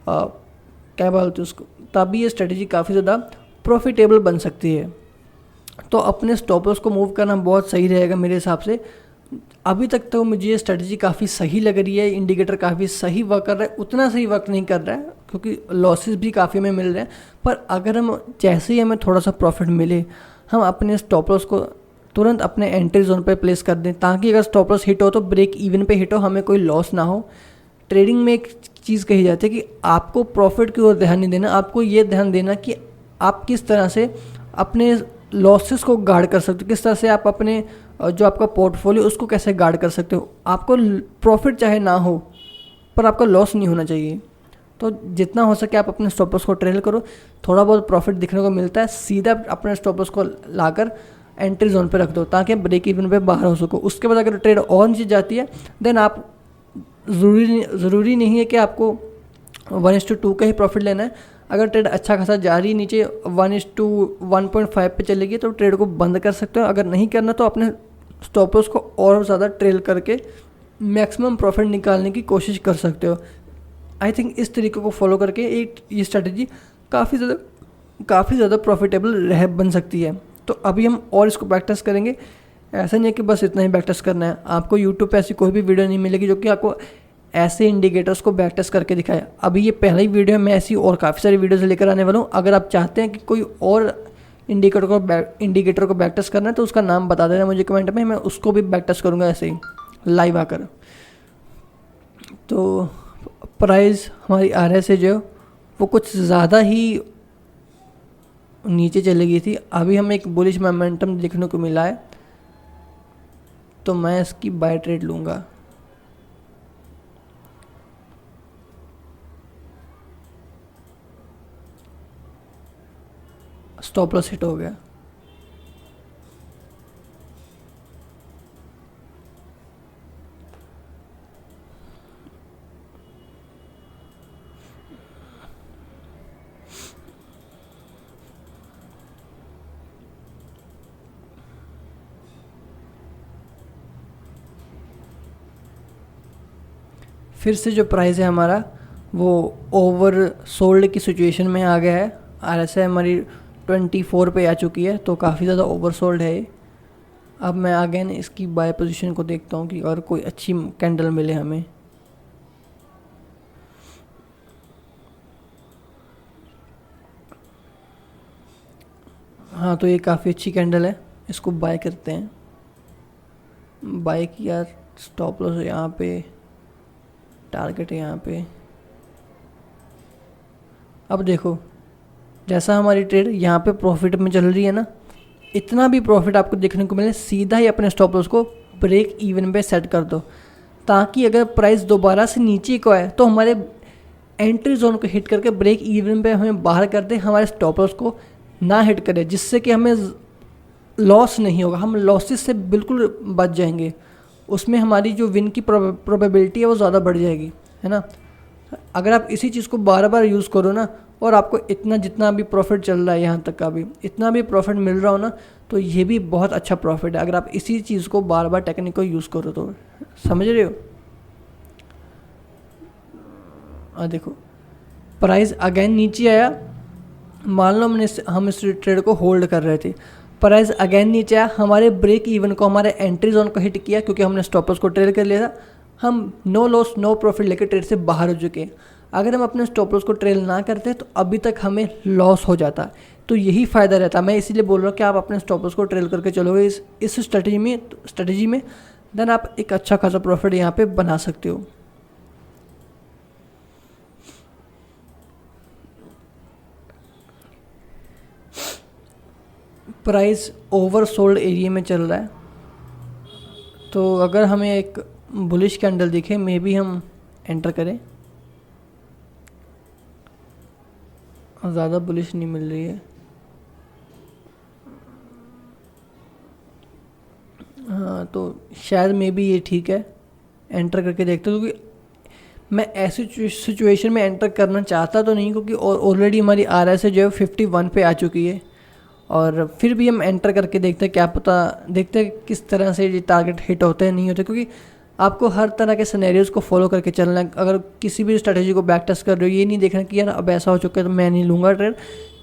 क्या बोलते हैं उसको, तब भी ये स्ट्रैटेजी काफ़ी ज़्यादा प्रॉफिटेबल बन सकती है। तो अपने स्टॉप लॉस को मूव करना बहुत सही रहेगा मेरे हिसाब से। अभी तक तो मुझे ये स्ट्रैटेजी काफ़ी सही लग रही है। इंडिकेटर काफ़ी सही वर्क कर रहा है, उतना सही वर्क नहीं कर रहा है क्योंकि लॉसेस भी काफ़ी हमें मिल रहे हैं। पर अगर हम जैसे ही हमें थोड़ा सा प्रॉफिट मिले, हम अपने स्टॉप लॉस को तुरंत अपने एंट्री जोन पर प्लेस कर दें, ताकि अगर स्टॉप लॉस हिट हो तो ब्रेक इवन पे हिट हो, हमें कोई लॉस ना हो। ट्रेडिंग में एक चीज़ कही जाती है कि आपको प्रॉफिट की ओर ध्यान नहीं देना, आपको ये ध्यान देना कि आप किस तरह से अपने लॉसेस को गार्ड कर सकते हो, किस तरह से आप अपने जो आपका पोर्टफोलियो उसको कैसे गार्ड कर सकते हो। आपको प्रॉफिट चाहे ना हो पर आपका लॉस नहीं होना चाहिए। तो जितना हो सके आप अपने स्टॉप लॉस को ट्रेल करो, थोड़ा बहुत प्रॉफिट दिखने को मिलता है, सीधा अपने स्टॉप लॉस को लाकर एंट्री जोन पे रख दो ताकि ब्रेक इवन पे बाहर हो सको। उसके बाद अगर ट्रेड और नीचे जाती है देन आप ज़रूरी नहीं है कि आपको 1:2 का ही प्रॉफिट लेना है। अगर ट्रेड अच्छा खासा जा रही नीचे 1:1.5 पे चलेगी तो ट्रेड को बंद कर सकते हो। अगर नहीं करना तो अपने स्टॉप लॉस को और ज़्यादा ट्रेल करके मैक्सिमम प्रॉफिट निकालने की कोशिश कर सकते हो। आई थिंक इस तरीके को फॉलो करके ये स्ट्रेटजी काफ़ी ज़्यादा प्रॉफिटेबल बन सकती है। तो अभी हम और इसको बैक टेस्ट करेंगे। ऐसा नहीं है कि बस इतना ही बैक टेस्ट करना है, आपको यूट्यूब पे ऐसी कोई भी वीडियो नहीं मिलेगी जो कि आपको ऐसे इंडिकेटर्स को बैक टेस्ट करके दिखाए। अभी ये पहला ही वीडियो है, मैं ऐसी और काफ़ी सारी वीडियोस लेकर आने वाला हूँ। अगर आप चाहते हैं कि कोई और इंडिकेटर को बैक टेस्ट करना है तो उसका नाम बता देना मुझे कमेंट में, मैं उसको भी बैक टेस्ट करूँगा ऐसे ही लाइव आकर। तो प्राइस हमारी RSI जो वो कुछ ज़्यादा ही नीचे चली गई थी। अभी हमें एक बुलिश मोमेंटम देखने को मिला है, तो मैं इसकी बाय ट्रेड लूँगा। स्टॉप लॉस हिट हो गया। फिर से जो प्राइस है हमारा वो ओवर सोल्ड की सिचुएशन में आ गया है। RSI हमारी 24 पे आ चुकी है, तो काफ़ी ज़्यादा ओवर सोल्ड है। अब मैं अगेन इसकी बाय पोजीशन को देखता हूँ कि और कोई अच्छी कैंडल मिले हमें। हाँ, तो ये काफ़ी अच्छी कैंडल है, इसको बाय करते हैं। बाई किया, स्टॉप लॉस यहाँ पे, टारगेट है यहाँ पे। अब देखो जैसा हमारी ट्रेड यहाँ पे प्रॉफिट में चल रही है ना, इतना भी प्रॉफिट आपको देखने को मिले, सीधा ही अपने स्टॉप लॉस को ब्रेक इवन पे सेट कर दो, ताकि अगर प्राइस दोबारा से नीचे को आए तो हमारे एंट्री जोन को हिट करके ब्रेक इवन पे हमें बाहर कर दे, हमारे स्टॉप लॉस को ना हिट करे, जिससे कि हमें लॉस नहीं होगा, हम लॉसेस से बिल्कुल बच जाएंगे। उसमें हमारी जो विन की प्रोबेबिलिटी है वो ज़्यादा बढ़ जाएगी, है ना। अगर आप इसी चीज़ को बार बार यूज़ करो ना, और आपको इतना जितना भी प्रॉफिट चल रहा है यहाँ तक का भी इतना भी प्रॉफिट मिल रहा हो ना, तो ये भी बहुत अच्छा प्रॉफिट है अगर आप इसी चीज़ को बार बार टेक्निक को यूज़ करो तो। समझ रहे हो। देखो प्राइस अगेन नीचे आया, मान लो हम इस ट्रेड को होल्ड कर रहे थे, प्राइस अगेन नीचे आया, हमारे ब्रेक इवन को, हमारे एंट्री जोन को हिट किया, क्योंकि हमने स्टॉप लॉस को ट्रेड कर लिया था, हम नो लॉस नो प्रॉफिट लेकर ट्रेड से बाहर हो चुके हैं। अगर हम अपने स्टॉप लॉस को ट्रेल ना करते तो अभी तक हमें लॉस हो जाता, तो यही फ़ायदा रहता। मैं इसीलिए बोल रहा हूँ कि आप अपने स्टॉप लॉस को ट्रेल करके चलोगे इस स्ट्रेटजी में देन आप एक अच्छा खासा प्रॉफिट यहाँ पे बना सकते हो। प्राइस ओवर सोल्ड एरिया में चल रहा है, तो अगर हमें एक बुलिश कैंडल दिखे मे बी हम एंटर करें। ज़्यादा बुलिश नहीं मिल रही है, हाँ तो शायद मे बी ये ठीक है, एंटर करके देखते हैं। क्योंकि मैं ऐसी सिचुएशन में एंटर करना चाहता तो नहीं, क्योंकि ऑलरेडी हमारी RSI जो है 51 पे आ चुकी है, और फिर भी हम एंटर करके देखते हैं, क्या पता, देखते हैं किस तरह से ये टारगेट हिट होते हैं नहीं होते। क्योंकि आपको हर तरह के सिनेरियोज को फॉलो करके चलना है। अगर किसी भी स्ट्रेटजी को बैक टेस्ट कर रहे हो, ये नहीं देखना कि यार अब ऐसा हो चुका है तो मैं नहीं लूँगा ट्रेड,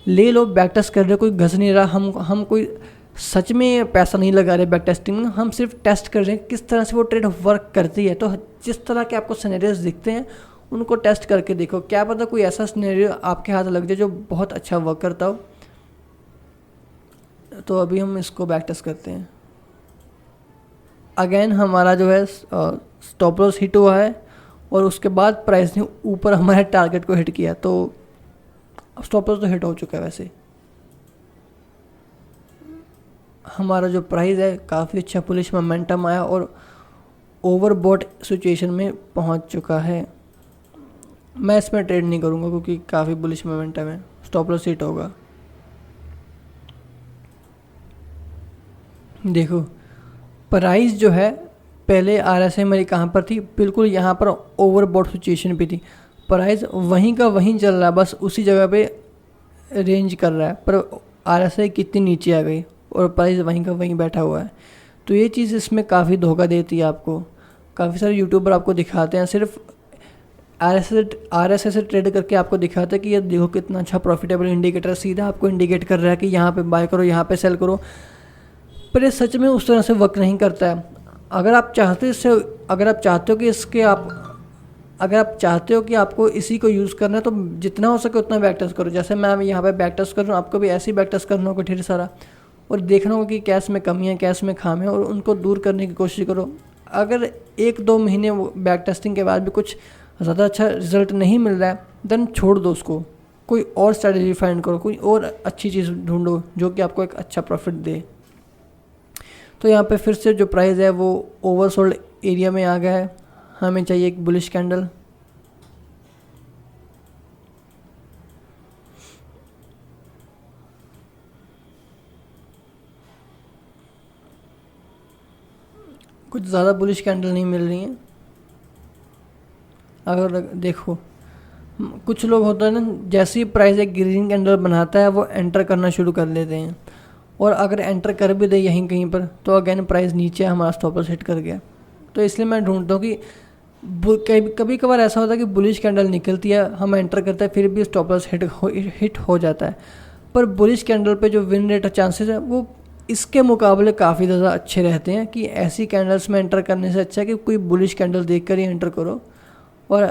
ले लो, बैक टेस्ट कर रहे हो, कोई घस नहीं रहा, हम कोई सच में पैसा नहीं लगा रहे बैक टेस्टिंग में, हम सिर्फ टेस्ट कर रहे हैं किस तरह से वो ट्रेड वर्क करती है। तो जिस तरह के आपको सिनेरियोज दिखते हैं उनको टेस्ट करके देखो, क्या पता कोई ऐसा सिनेरियो आपके हाथ लग जाए जो बहुत अच्छा वर्क करता हो। तो अभी हम इसको बैक टेस्ट करते हैं। अगेन हमारा जो है स्टॉप लॉस हिट हुआ है, और उसके बाद प्राइस ने ऊपर हमारे टारगेट को हिट किया, तो स्टॉप लॉस तो हिट हो चुका है। वैसे हमारा जो प्राइस है काफ़ी अच्छा पुलिश मोमेंटम आया और ओवरबॉट सिचुएशन में पहुंच चुका है। मैं इसमें ट्रेड नहीं करूंगा क्योंकि काफ़ी बुलिश मोमेंटम है, स्टॉप लॉस हिट होगा। देखो प्राइस जो है पहले RSI मेरी कहाँ पर थी, बिल्कुल यहाँ पर ओवरबॉट सिचुएशन पे थी, प्राइस वहीं का वहीं चल रहा है, बस उसी जगह पे रेंज कर रहा है, पर RSI कितनी नीचे आ गई और प्राइस वहीं का वहीं बैठा हुआ है। तो ये चीज़ इसमें काफ़ी धोखा देती है आपको। काफ़ी सारे यूट्यूबर आपको दिखाते हैं, सिर्फ RSI से ट्रेड करके आपको दिखाते हैं कि ये देखो कितना अच्छा प्रॉफिटेबल इंडिकेटर, सीधा आपको इंडिकेट कर रहा है कि यहाँ पे बाय करो, यहाँ पे सेल करो, पर ये सच में उस तरह से वर्क नहीं करता है। अगर आप चाहते हो कि आपको इसी को यूज़ करना है, तो जितना हो सके उतना बैक टेस्ट करो। जैसे मैं यहाँ पे बैक टेस्ट कर रहा हूँ, आपको भी ऐसे ही बैक टेस्ट करना होगा ढेर सारा, और देखना होगा कि कैश में कमी है, कैश में खामी है, और उनको दूर करने की कोशिश करो। अगर 1-2 महीने बैक टेस्टिंग के बाद भी कुछ ज़्यादा अच्छा रिजल्ट नहीं मिल रहा है, देन छोड़ दो उसको, कोई और स्ट्रैटेजी फाइंड करो, कोई और अच्छी चीज़ ढूंढो जो कि आपको एक अच्छा प्रॉफिट दे। तो यहाँ पे फिर से जो प्राइस है वो ओवरसोल्ड एरिया में आ गया है, हमें चाहिए एक बुलिश कैंडल। कुछ ज़्यादा बुलिश कैंडल नहीं मिल रही हैं। अगर देखो कुछ लोग होता है ना, जैसे ही प्राइस एक ग्रीन कैंडल बनाता है वो एंटर करना शुरू कर लेते हैं, और अगर एंटर कर भी दे यहीं कहीं पर तो अगेन प्राइस नीचे हमारा स्टॉप लॉस हिट कर गया। तो इसलिए मैं ढूंढता हूँ कि कभी कभार ऐसा होता है कि बुलिश कैंडल निकलती है, हम एंटर करते हैं, फिर भी स्टॉप लॉस हिट हो जाता है, पर बुलिश कैंडल पे जो विन रेट चांसेस है वो इसके मुकाबले काफ़ी ज़्यादा अच्छे रहते हैं। कि ऐसी कैंडल्स में एंटर करने से अच्छा है कि कोई बुलिश कैंडल देख कर ही एंटर करो, और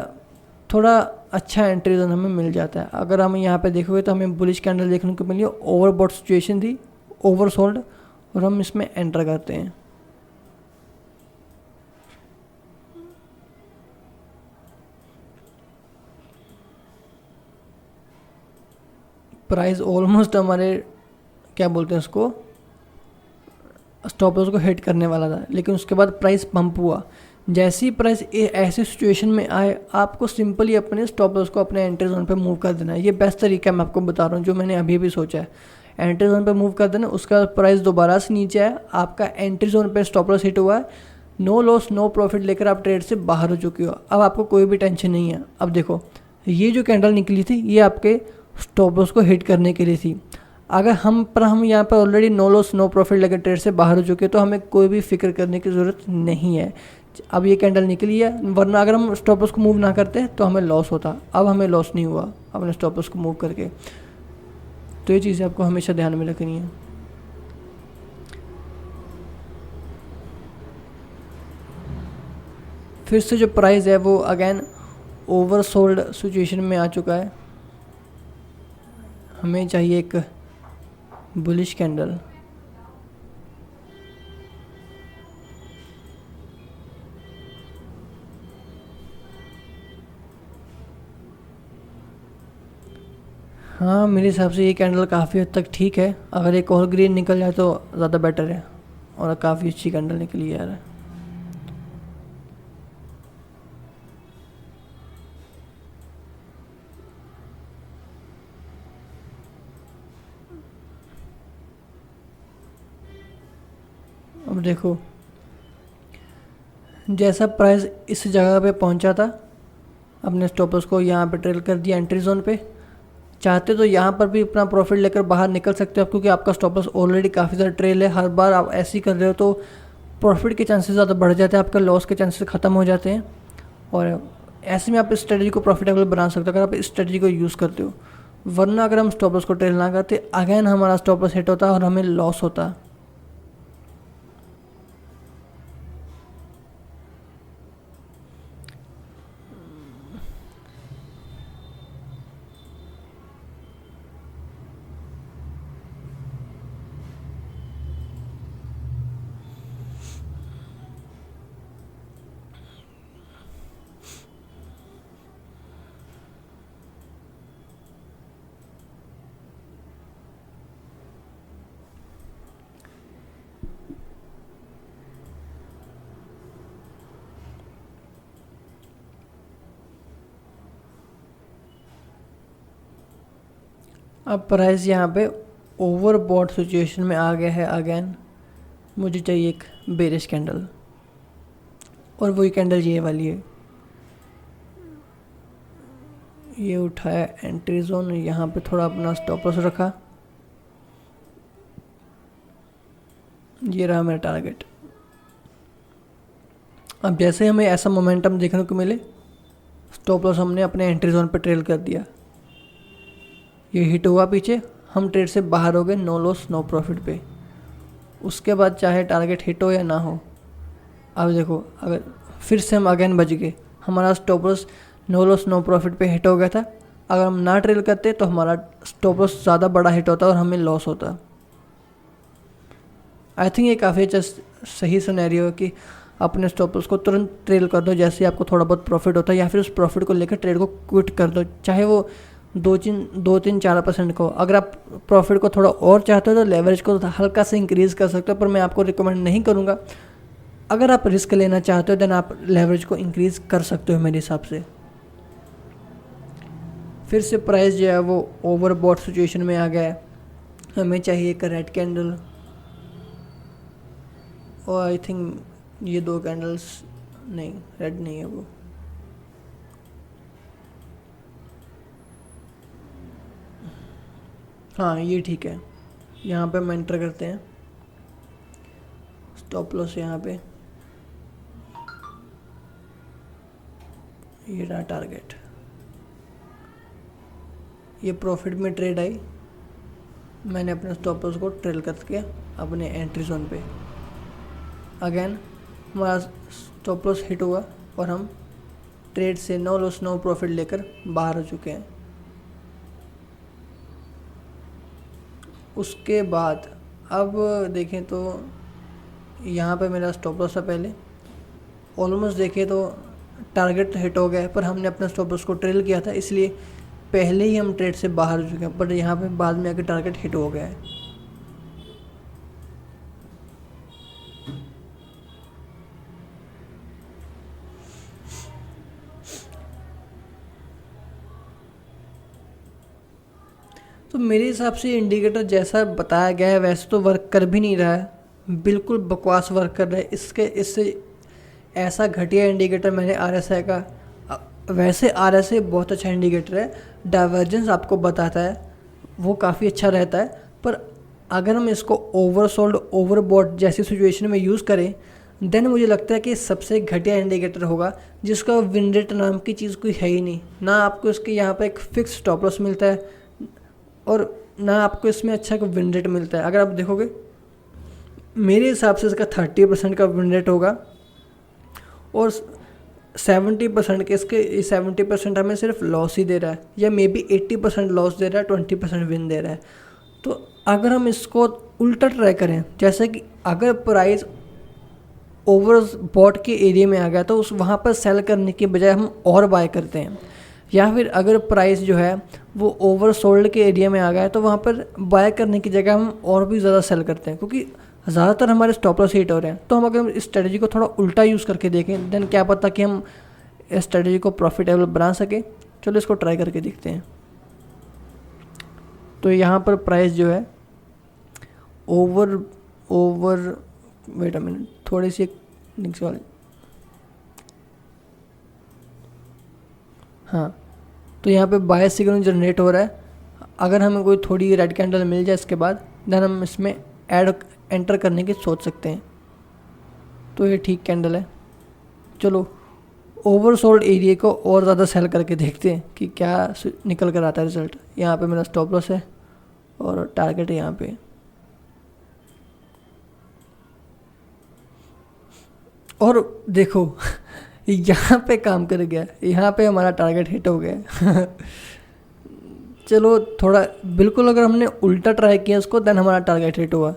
थोड़ा अच्छा एंट्री जोन हमें मिल जाता है। अगर हम यहाँ पे देखोगे तो हमें बुलिश कैंडल देखने को मिली, ओवरबॉट सिचुएशन थी, ओवरसोल्ड, और हम इसमें एंटर करते हैं। प्राइस ऑलमोस्ट हमारे क्या बोलते हैं उसको, स्टॉप लॉस को हिट करने वाला था, लेकिन उसके बाद प्राइस पंप हुआ। जैसे ही प्राइस ऐसी सिचुएशन में आए, आपको सिंपली अपने स्टॉप लॉस को अपने एंट्री जोन पे मूव कर देना है। ये बेस्ट तरीका मैं आपको बता रहा हूँ, जो मैंने अभी भी सोचा है। एंट्री जोन पे मूव कर देना, उसका प्राइस दोबारा से नीचे आया, आपका एंट्री जोन पे स्टॉप लॉस हिट हुआ है, नो लॉस नो प्रॉफिट लेकर आप ट्रेड से बाहर हो चुके हो। अब आपको कोई भी टेंशन नहीं है। अब देखो, ये जो कैंडल निकली थी ये आपके स्टॉप लॉस को हिट करने के लिए थी। अगर हम यहाँ पर already no loss no profit लेकर ट्रेड से बाहर हो चुके हैं, तो हमें कोई भी फिक्र करने की ज़रूरत नहीं है। अब ये कैंडल निकली है, वरना अगर हम स्टॉप लॉस को मूव ना करते तो हमें लॉस होता। अब हमें लॉस नहीं हुआ अपने स्टॉप लॉस को मूव करके। तो ये चीज़ें आपको हमेशा ध्यान में रखनी है। फिर से जो प्राइस है वो अगेन ओवरसोल्ड सिचुएशन में आ चुका है। हमें चाहिए एक बुलिश कैंडल। हाँ, मेरे हिसाब से ये कैंडल काफ़ी हद तक ठीक है। अगर एक और ग्रीन निकल जाए तो ज़्यादा बेटर है, और काफ़ी अच्छी कैंडल निकली यार। अब देखो, जैसा प्राइस इस जगह पे पहुंचा था, अपने स्टॉप लॉस को यहाँ पे ट्रेल कर दिया एंट्री जोन पे। चाहते तो यहाँ पर भी अपना प्रॉफिट लेकर बाहर निकल सकते हो, क्योंकि आपका स्टॉप लॉस ऑलरेडी काफ़ी ज़्यादा ट्रेल है। हर बार आप ऐसे ही कर रहे हो तो प्रॉफिट के चांसेस ज़्यादा बढ़ जाते हैं, आपका लॉस के चांसेस ख़त्म हो जाते हैं। और ऐसे में आप इस स्ट्रेटजी को प्रॉफिटेबल बना सकते हो अगर आप इस स्ट्रेटजी को यूज़ करते हो। वरना अगर हम स्टॉप लॉस को ट्रेल ना करते, अगेन हमारा स्टॉप लॉस हिट होता और हमें लॉस होता। अब प्राइस यहाँ पे ओवरबॉट सिचुएशन में आ गया है अगेन। मुझे चाहिए एक बेरिश कैंडल, और वही कैंडल ये वाली है। ये उठाया एंट्री जोन, यहाँ पे थोड़ा अपना स्टॉप लॉस रखा। ये रहा मेरा टारगेट। अब जैसे हमें ऐसा मोमेंटम देखने को मिले, स्टॉप लॉस हमने अपने एंट्री जोन पे ट्रेल कर दिया, ये हिट हुआ पीछे, हम ट्रेड से बाहर हो गए नो लॉस नो प्रॉफिट पे। उसके बाद चाहे टारगेट हिट हो या ना हो, अब देखो, अगर फिर से हम अगेन बच गए, हमारा stop loss no loss no profit पे हिट हो गया था। अगर हम ना ट्रेल करते तो हमारा स्टॉप लॉस ज़्यादा बड़ा हिट होता और हमें लॉस होता। आई थिंक ये काफ़ी अच्छा सही सिनेरियो है कि अपने स्टॉप लॉस को तुरंत ट्रेल कर दो जैसे आपको थोड़ा बहुत प्रॉफिट होता है, या फिर उस प्रॉफिट को लेकर ट्रेड को क्विट कर दो, चाहे वो 2-3-4% को। अगर आप प्रॉफिट को थोड़ा और चाहते हो तो लेवरेज को हल्का से इंक्रीज़ कर सकते हो, पर मैं आपको रिकमेंड नहीं करूँगा। अगर आप रिस्क लेना चाहते हो देन आप लेवरेज को इंक्रीज़ कर सकते हो मेरे हिसाब से। फिर से प्राइस जो है वो ओवरबॉट सिचुएशन में आ गया है। हमें चाहिए एक रेड कैंडल, और आई थिंक ये दो कैंडल्स, नहीं रेड नहीं है वो, हाँ ये ठीक है। यहाँ पे हम एंटर करते हैं, स्टॉप लॉस यहाँ पे, ये रहा टारगेट। ये प्रॉफिट में ट्रेड आई, मैंने अपने स्टॉप लॉस को ट्रेल करके अपने एंट्री जोन पे। अगेन हमारा स्टॉप लॉस हिट हुआ और हम ट्रेड से नो लॉस नो प्रॉफिट लेकर बाहर हो चुके हैं। उसके बाद अब देखें तो यहाँ पे मेरा स्टॉप लॉस था पहले, ऑलमोस्ट देखें तो टारगेट तो हिट हो गया है, पर हमने अपने स्टॉप लॉस को ट्रेल किया था, इसलिए पहले ही हम ट्रेड से बाहर हो चुके हैं, पर यहाँ पे बाद में आके टारगेट हिट हो गया है। तो मेरे हिसाब से इंडिकेटर जैसा बताया गया है वैसे तो वर्क कर भी नहीं रहा है, बिल्कुल बकवास वर्क कर रहा है। इससे ऐसा घटिया इंडिकेटर मैंने RSI का, वैसे RSI बहुत अच्छा इंडिकेटर है, डाइवर्जेंस आपको बताता है, वो काफ़ी अच्छा रहता है। पर अगर हम इसको ओवरसोल्ड ओवरबॉट जैसी सिचुएशन में यूज़ करें देन मुझे लगता है कि सबसे घटिया इंडिकेटर होगा, जिसका विन रेट नाम की चीज़ कोई है ही नहीं। ना आपको इसके यहाँ पे एक फिक्स स्टॉप लॉस मिलता है और ना आपको इसमें अच्छा विन रेट मिलता है। अगर आप देखोगे मेरे हिसाब से इसका 30% का विन रेट होगा और 70% के इसके 70% हमें सिर्फ लॉस ही दे रहा है, या मे बी 80% लॉस दे रहा है, 20% विन दे रहा है। तो अगर हम इसको उल्टा ट्राई करें, जैसे कि अगर प्राइस ओवर बॉट के एरिया में आ गया तो उस वहाँ पर सेल करने के बजाय हम और बाय करते हैं, या फिर अगर प्राइस जो है वो ओवर सोल्ड के एरिया में आ गया है तो वहाँ पर बाय करने की जगह हम और भी ज़्यादा सेल करते हैं, क्योंकि ज़्यादातर हमारे स्टॉप लॉस हिट हो रहे हैं। तो हम अगर इस स्ट्रेटजी को थोड़ा उल्टा यूज़ करके देखें देन क्या पता कि हम इस स्ट्रेटजी को प्रॉफिटेबल बना सकें। चलो इसको ट्राई करके देखते हैं। तो यहाँ पर प्राइस जो है ओवर वेट अ मिनट, थोड़ी सी नीचे वाली, हाँ, तो यहाँ पे बाय सिग्नल जनरेट हो रहा है। अगर हमें कोई थोड़ी रेड कैंडल मिल जाए इसके बाद देन हम इसमें एंटर करने की सोच सकते हैं। तो ये ठीक कैंडल है। चलो ओवरसोल्ड एरिया को और ज़्यादा सेल करके देखते हैं कि क्या निकल कर आता है रिजल्ट। यहाँ पे मेरा स्टॉप लॉस है और टारगेट है यहाँ पे। और देखो यहाँ पे काम कर गया, यहाँ पे हमारा टारगेट हिट हो गया चलो थोड़ा बिल्कुल अगर हमने उल्टा ट्राई किया इसको देन हमारा टारगेट हिट हुआ।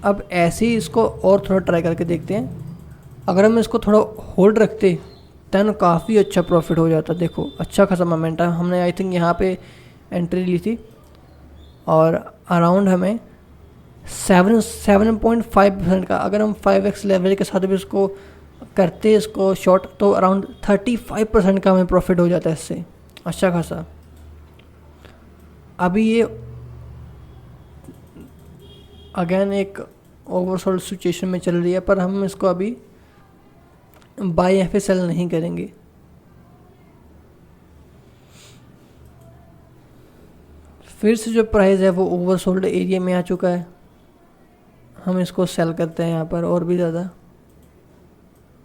अब ऐसे ही इसको और थोड़ा ट्राई करके देखते हैं। अगर हम इसको थोड़ा होल्ड रखते देन काफ़ी अच्छा प्रॉफिट हो जाता। देखो अच्छा खासा मोमेंटम हमने आई थिंक यहाँ पे एंट्री ली थी और अराउंड हमें 7.5% का, अगर हम 5x लेवल के साथ भी इसको करते इसको शॉर्ट तो अराउंड 35% का हमें प्रॉफिट हो जाता है इससे, अच्छा खासा। अभी ये अगेन एक ओवरसोल्ड सिचुएशन में चल रही है, पर हम इसको अभी बाय या फिर सेल नहीं करेंगे। फिर से जो प्राइस है वो ओवरसोल्ड एरिया में आ चुका है, हम इसको सेल करते हैं यहाँ पर और भी ज़्यादा।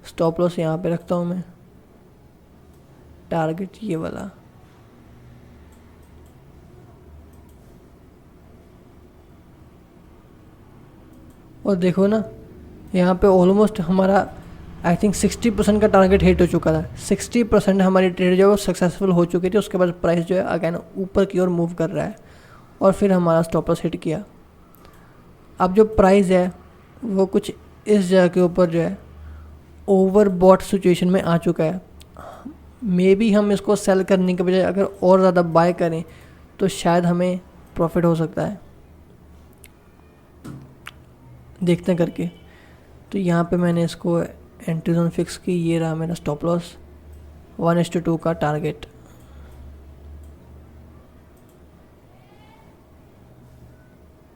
स्टॉप लॉस यहाँ पे रखता हूँ मैं, टारगेट ये वाला। और देखो ना यहाँ पे ऑलमोस्ट हमारा आई थिंक 60% का टारगेट हिट हो चुका था। 60% हमारी ट्रेड जो है वो सक्सेसफुल हो चुकी थी। उसके बाद प्राइस जो है अगेन ऊपर की ओर मूव कर रहा है और फिर हमारा स्टॉप लॉस हिट किया। अब जो प्राइस है वो कुछ इस जगह के ऊपर जो है ओवर बॉट सिचुएशन में आ चुका है। मे बी हम इसको सेल करने के बजाय अगर और ज़्यादा बाय करें तो शायद हमें प्रॉफिट हो सकता है, देखते हैं करके। तो यहाँ पे मैंने इसको एंट्री जोन फिक्स की, ये रहा मेरा स्टॉप लॉस 1:2 का टारगेट।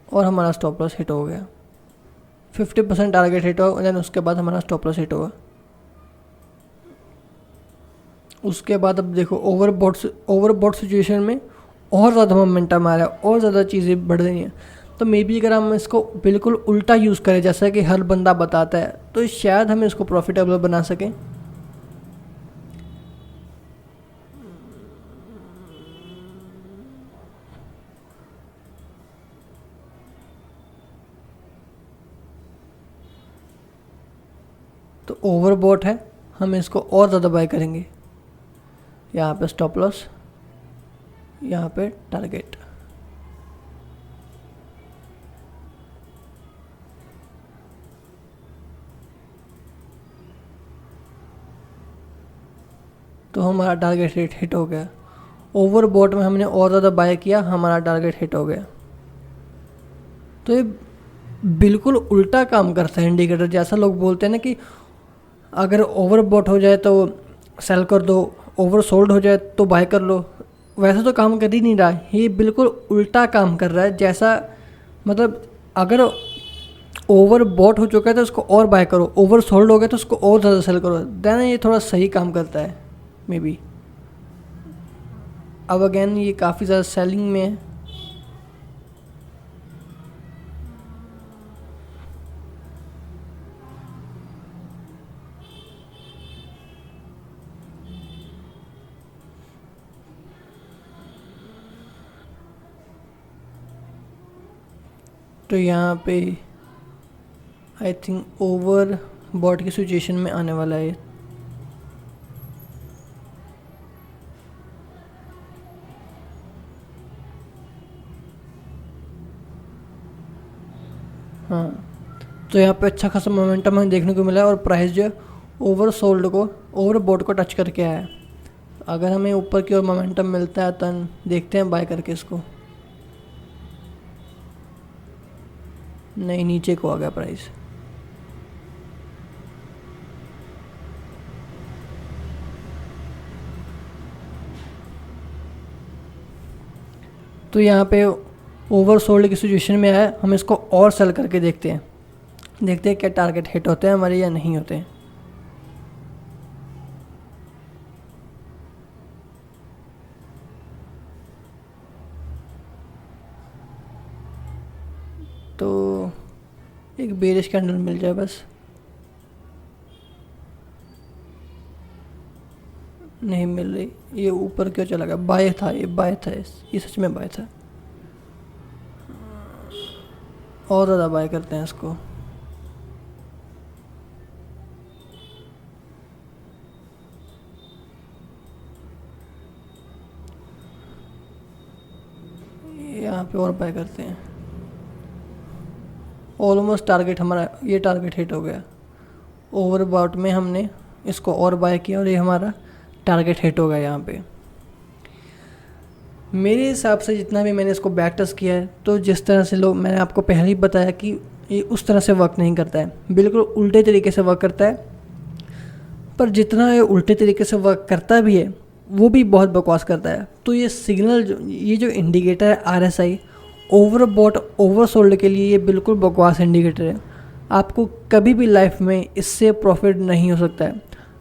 और हमारा स्टॉप लॉस हिट हो गया, 50% टारगेट हिट हुआ, देन उसके बाद हमारा स्टॉप लॉस हिट होगा। उसके बाद अब देखो ओवरबॉट सिचुएशन में और ज़्यादा मोमेंटम आ रहा है और ज़्यादा चीज़ें बढ़ रही हैं। तो मे बी अगर हम इसको बिल्कुल उल्टा यूज़ करें जैसा कि हर बंदा बताता है तो शायद हम इसको प्रॉफिटेबल बना सकें। तो ओवरबॉट है, हम इसको और ज़्यादा बाय करेंगे। यहाँ पे स्टॉप लॉस, यहाँ पे टारगेट। तो हमारा टारगेट रेट हिट हो गया। ओवरबॉट में हमने और ज़्यादा बाय किया, हमारा टारगेट हिट हो गया। तो ये बिल्कुल उल्टा काम करता है इंडिकेटर। जैसा लोग बोलते हैं ना कि अगर ओवरबॉट हो जाए तो सेल कर दो, ओवर सोल्ड हो जाए तो बाय कर लो, वैसा तो काम कर ही नहीं रहा है। ये बिल्कुल उल्टा काम कर रहा है। जैसा मतलब अगर ओवर बॉट हो चुका है तो उसको और बाय करो, ओवर सोल्ड हो गया तो उसको और ज़्यादा सेल करो, देन ये थोड़ा सही काम करता है मे बी। अब अगेन ये काफ़ी ज़्यादा सेलिंग में है। तो यहाँ पे आई थिंक ओवर बॉट की सिचुएशन में आने वाला है। हाँ, तो यहाँ पे अच्छा खासा मोमेंटम हमें देखने को मिला है और प्राइस जो है ओवर सोल्ड को, ओवर बॉट को टच करके आया है। अगर हमें ऊपर की ओर मोमेंटम मिलता है तो देखते हैं बाय करके इसको। नहीं, नीचे को आ गया प्राइस। तो यहाँ पे ओवर सोल्ड की सिचुएशन में आया, हम इसको और सेल करके देखते हैं क्या टारगेट हिट होते हैं हमारे या नहीं होते हैं। तो एक बेरिश कैंडल मिल जाए बस। नहीं मिल रही, ये ऊपर क्यों चला गया? बाय था, ये बाय था, ये सच में बाय था। और ज़्यादा बाय करते हैं इसको। यहाँ पे और बाय करते हैं। ऑलमोस्ट टारगेट हमारा, ये टारगेट हिट हो गया। ओवरबॉट में हमने इसको और बाय किया और ये हमारा टारगेट हिट हो गया यहाँ पे। मेरे हिसाब से जितना भी मैंने इसको बैक टेस्ट किया है, तो जिस तरह से लोग, मैंने आपको पहले ही बताया कि ये उस तरह से वर्क नहीं करता है, बिल्कुल उल्टे तरीके से वर्क करता है। पर जितना ये उल्टे तरीके से वर्क करता भी है वो भी बहुत बकवास करता है। तो ये सिग्नल ये जो इंडिकेटर है RSI ओवरबॉट ओवरसोल्ड के लिए, ये बिल्कुल बकवास इंडिकेटर है। आपको कभी भी लाइफ में इससे प्रॉफिट नहीं हो सकता है।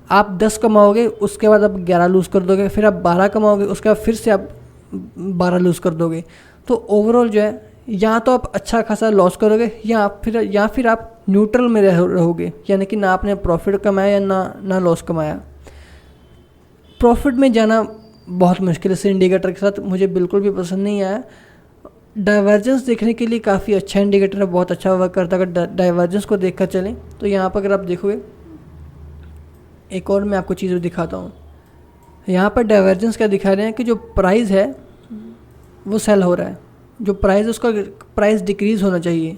आप 10 कमाओगे, उसके बाद आप 11 लूज़ कर दोगे, फिर आप 12 कमाओगे, उसके बाद फिर से आप 12 लूज़ कर दोगे। तो ओवरऑल जो है, या तो आप अच्छा खासा लॉस करोगे या फिर आप न्यूट्रल में रहोगे, यानी कि ना आपने प्रॉफिट कमाया या ना लॉस कमाया। प्रॉफिट में जाना बहुत मुश्किल है इस इंडिकेटर के साथ, मुझे बिल्कुल भी पसंद नहीं आया। डाइवर्जेंस देखने के लिए काफ़ी अच्छा इंडिकेटर है, बहुत अच्छा वर्क करता है। अगर डाइवर्जेंस को देख कर चलें तो यहाँ पर अगर आप देखोगे, एक और मैं आपको चीज़ दिखाता हूँ। यहाँ पर डाइवर्जेंस क्या दिखा रहे हैं कि जो प्राइस है वो सेल हो रहा है, जो प्राइस उसका प्राइस डिक्रीज़ होना चाहिए,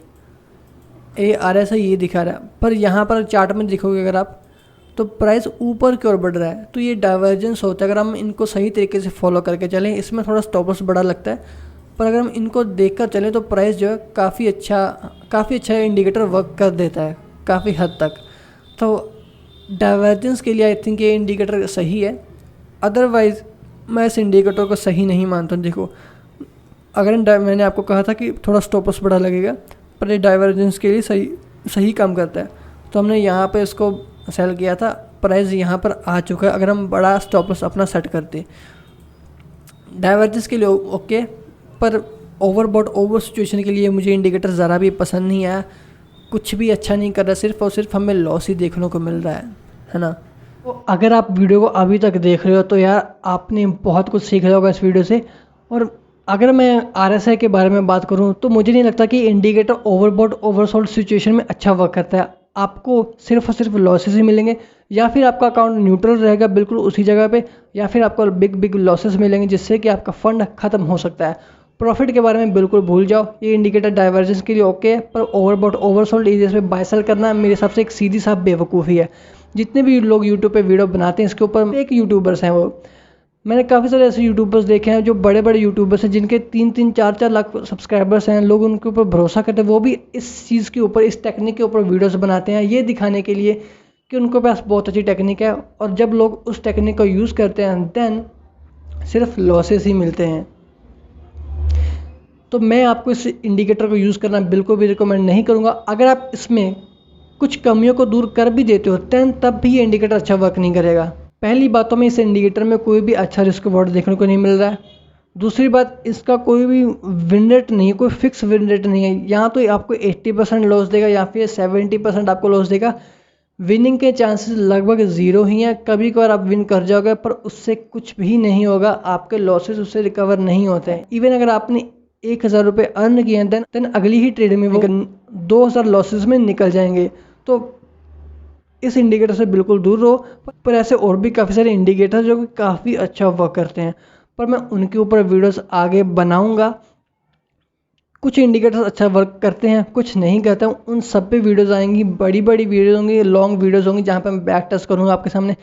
ये RSI ये दिखा रहा है। पर यहाँ पर चार्ट में देखोगे अगर आप, तो प्राइस ऊपर की ओर बढ़ रहा है। तो ये डाइवर्जेंस होता है। अगर हम इनको सही तरीके से फॉलो करके चलें, इसमें थोड़ा स्टॉप लॉस बड़ा लगता है, पर अगर हम इनको देख कर चलें तो प्राइस जो है काफ़ी अच्छा इंडिकेटर वर्क कर देता है काफ़ी हद तक। तो डाइवर्जेंस के लिए आई थिंक ये इंडिकेटर सही है, अदरवाइज़ मैं इस इंडिकेटर को सही नहीं मानता हूँ। देखो, अगर मैंने आपको कहा था कि थोड़ा स्टॉप लॉस बड़ा लगेगा, पर ये डाइवर्जेंस के लिए सही काम करता है। तो हमने यहाँ पे इसको सेल किया था, प्राइस यहाँ पर आ चुका है। अगर हम बड़ा स्टॉप लॉस अपना सेट करते, डाइवर्जेंस के लिए ओके, पर ओवरबॉट ओवर सिचुएशन के लिए मुझे इंडिकेटर ज़रा भी पसंद नहीं आया। कुछ भी अच्छा नहीं कर रहा, सिर्फ और सिर्फ हमें लॉस ही देखने को मिल रहा है ना। तो अगर आप वीडियो को अभी तक देख रहे हो तो यार आपने बहुत कुछ सीख लिया होगा इस वीडियो से। और अगर मैं RSI के बारे में बात करूं तो मुझे नहीं लगता कि इंडिकेटर ओवरबॉट ओवरसोल्ड सिचुएशन में अच्छा वर्क करता है। आपको सिर्फ और सिर्फ लॉसेस ही मिलेंगे, या फिर आपका अकाउंट न्यूट्रल रहेगा बिल्कुल उसी जगह पे, या फिर आपको बिग लॉसेस मिलेंगे जिससे कि आपका फंड ख़त्म हो सकता है। प्रॉफिट के बारे में बिल्कुल भूल जाओ। ये इंडिकेटर डाइवर्जेंस के लिए ओके है, पर ओवरबॉट ओवरसोल्ड एरियाज में बाय सेल करना मेरे हिसाब से एक सीधी साफ बेवकूफ़ी है। जितने भी लोग यूट्यूब पे वीडियो बनाते हैं इसके ऊपर, एक यूट्यूबर्स हैं वो, मैंने काफ़ी सारे ऐसे यूट्यूबर्स देखे हैं जो बड़े बड़े यूट्यूबर्स हैं जिनके 3-3 4-4 लाख सब्सक्राइबर्स हैं। लोग उनके ऊपर भरोसा करते हैं, वो भी इस चीज़ के ऊपर, इस टेक्निक के ऊपर वीडियोस बनाते हैं ये दिखाने के लिए कि उनके पास बहुत अच्छी टेक्निक है। और जब लोग उस टेक्निक को यूज़ करते हैं देन सिर्फ लॉसेस ही मिलते हैं। तो मैं आपको इस इंडिकेटर को यूज़ करना बिल्कुल भी रिकमेंड नहीं करूँगा। अगर आप इसमें कुछ कमियों को दूर कर भी देते हो देन तब भी ये इंडिकेटर अच्छा वर्क नहीं करेगा। पहली बात तो में इस इंडिकेटर में कोई भी अच्छा रिस्क रिवॉर्ड देखने को नहीं मिल रहा है। दूसरी बात, इसका कोई भी विन रेट नहीं है, कोई फिक्स विन रेट नहीं है। यहाँ तो आपको 80% लॉस देगा या फिर 70% आपको लॉस देगा। विनिंग के चांसेस लगभग ज़ीरो ही हैं। कभी कभार आप विन कर जाओगे पर उससे कुछ भी नहीं होगा, आपके लॉसेस उससे रिकवर नहीं होते हैं। इवन अगर आपने 1000 रुपये अर्न किए हैं देन अगली ही ट्रेड में वो 2000 लॉसेस में निकल जाएंगे। तो इस इंडिकेटर से बिल्कुल दूर रहो। पर ऐसे और भी काफ़ी सारे इंडिकेटर जो कि काफ़ी अच्छा वर्क करते हैं, पर मैं उनके ऊपर वीडियोस आगे बनाऊंगा। कुछ इंडिकेटर्स अच्छा वर्क करते हैं, कुछ नहीं करते हैं, उन सब पे वीडियोस आएंगी, बड़ी बड़ी वीडियोस होंगी, लॉन्ग वीडियोस होंगी जहाँ पे मैं बैक टेस्ट करूँगा, आपके सामने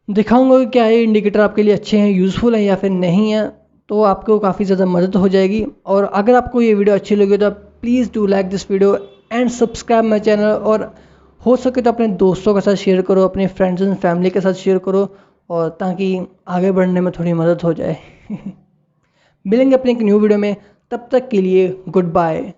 दिखाऊंगा कि क्या ये इंडिकेटर आपके लिए अच्छे हैं, यूज़फुल हैं या फिर नहीं है। तो आपको काफ़ी ज़्यादा मदद हो जाएगी। और अगर आपको ये वीडियो अच्छी लगी तो please do like this video and subscribe my channel. और हो सके तो अपने दोस्तों के साथ शेयर करो, अपने फ्रेंड्स एंड फैमिली के साथ शेयर करो, और ताकि आगे बढ़ने में थोड़ी मदद हो जाए। मिलेंगे अपने एक न्यू वीडियो में, तब तक के लिए गुड बाय।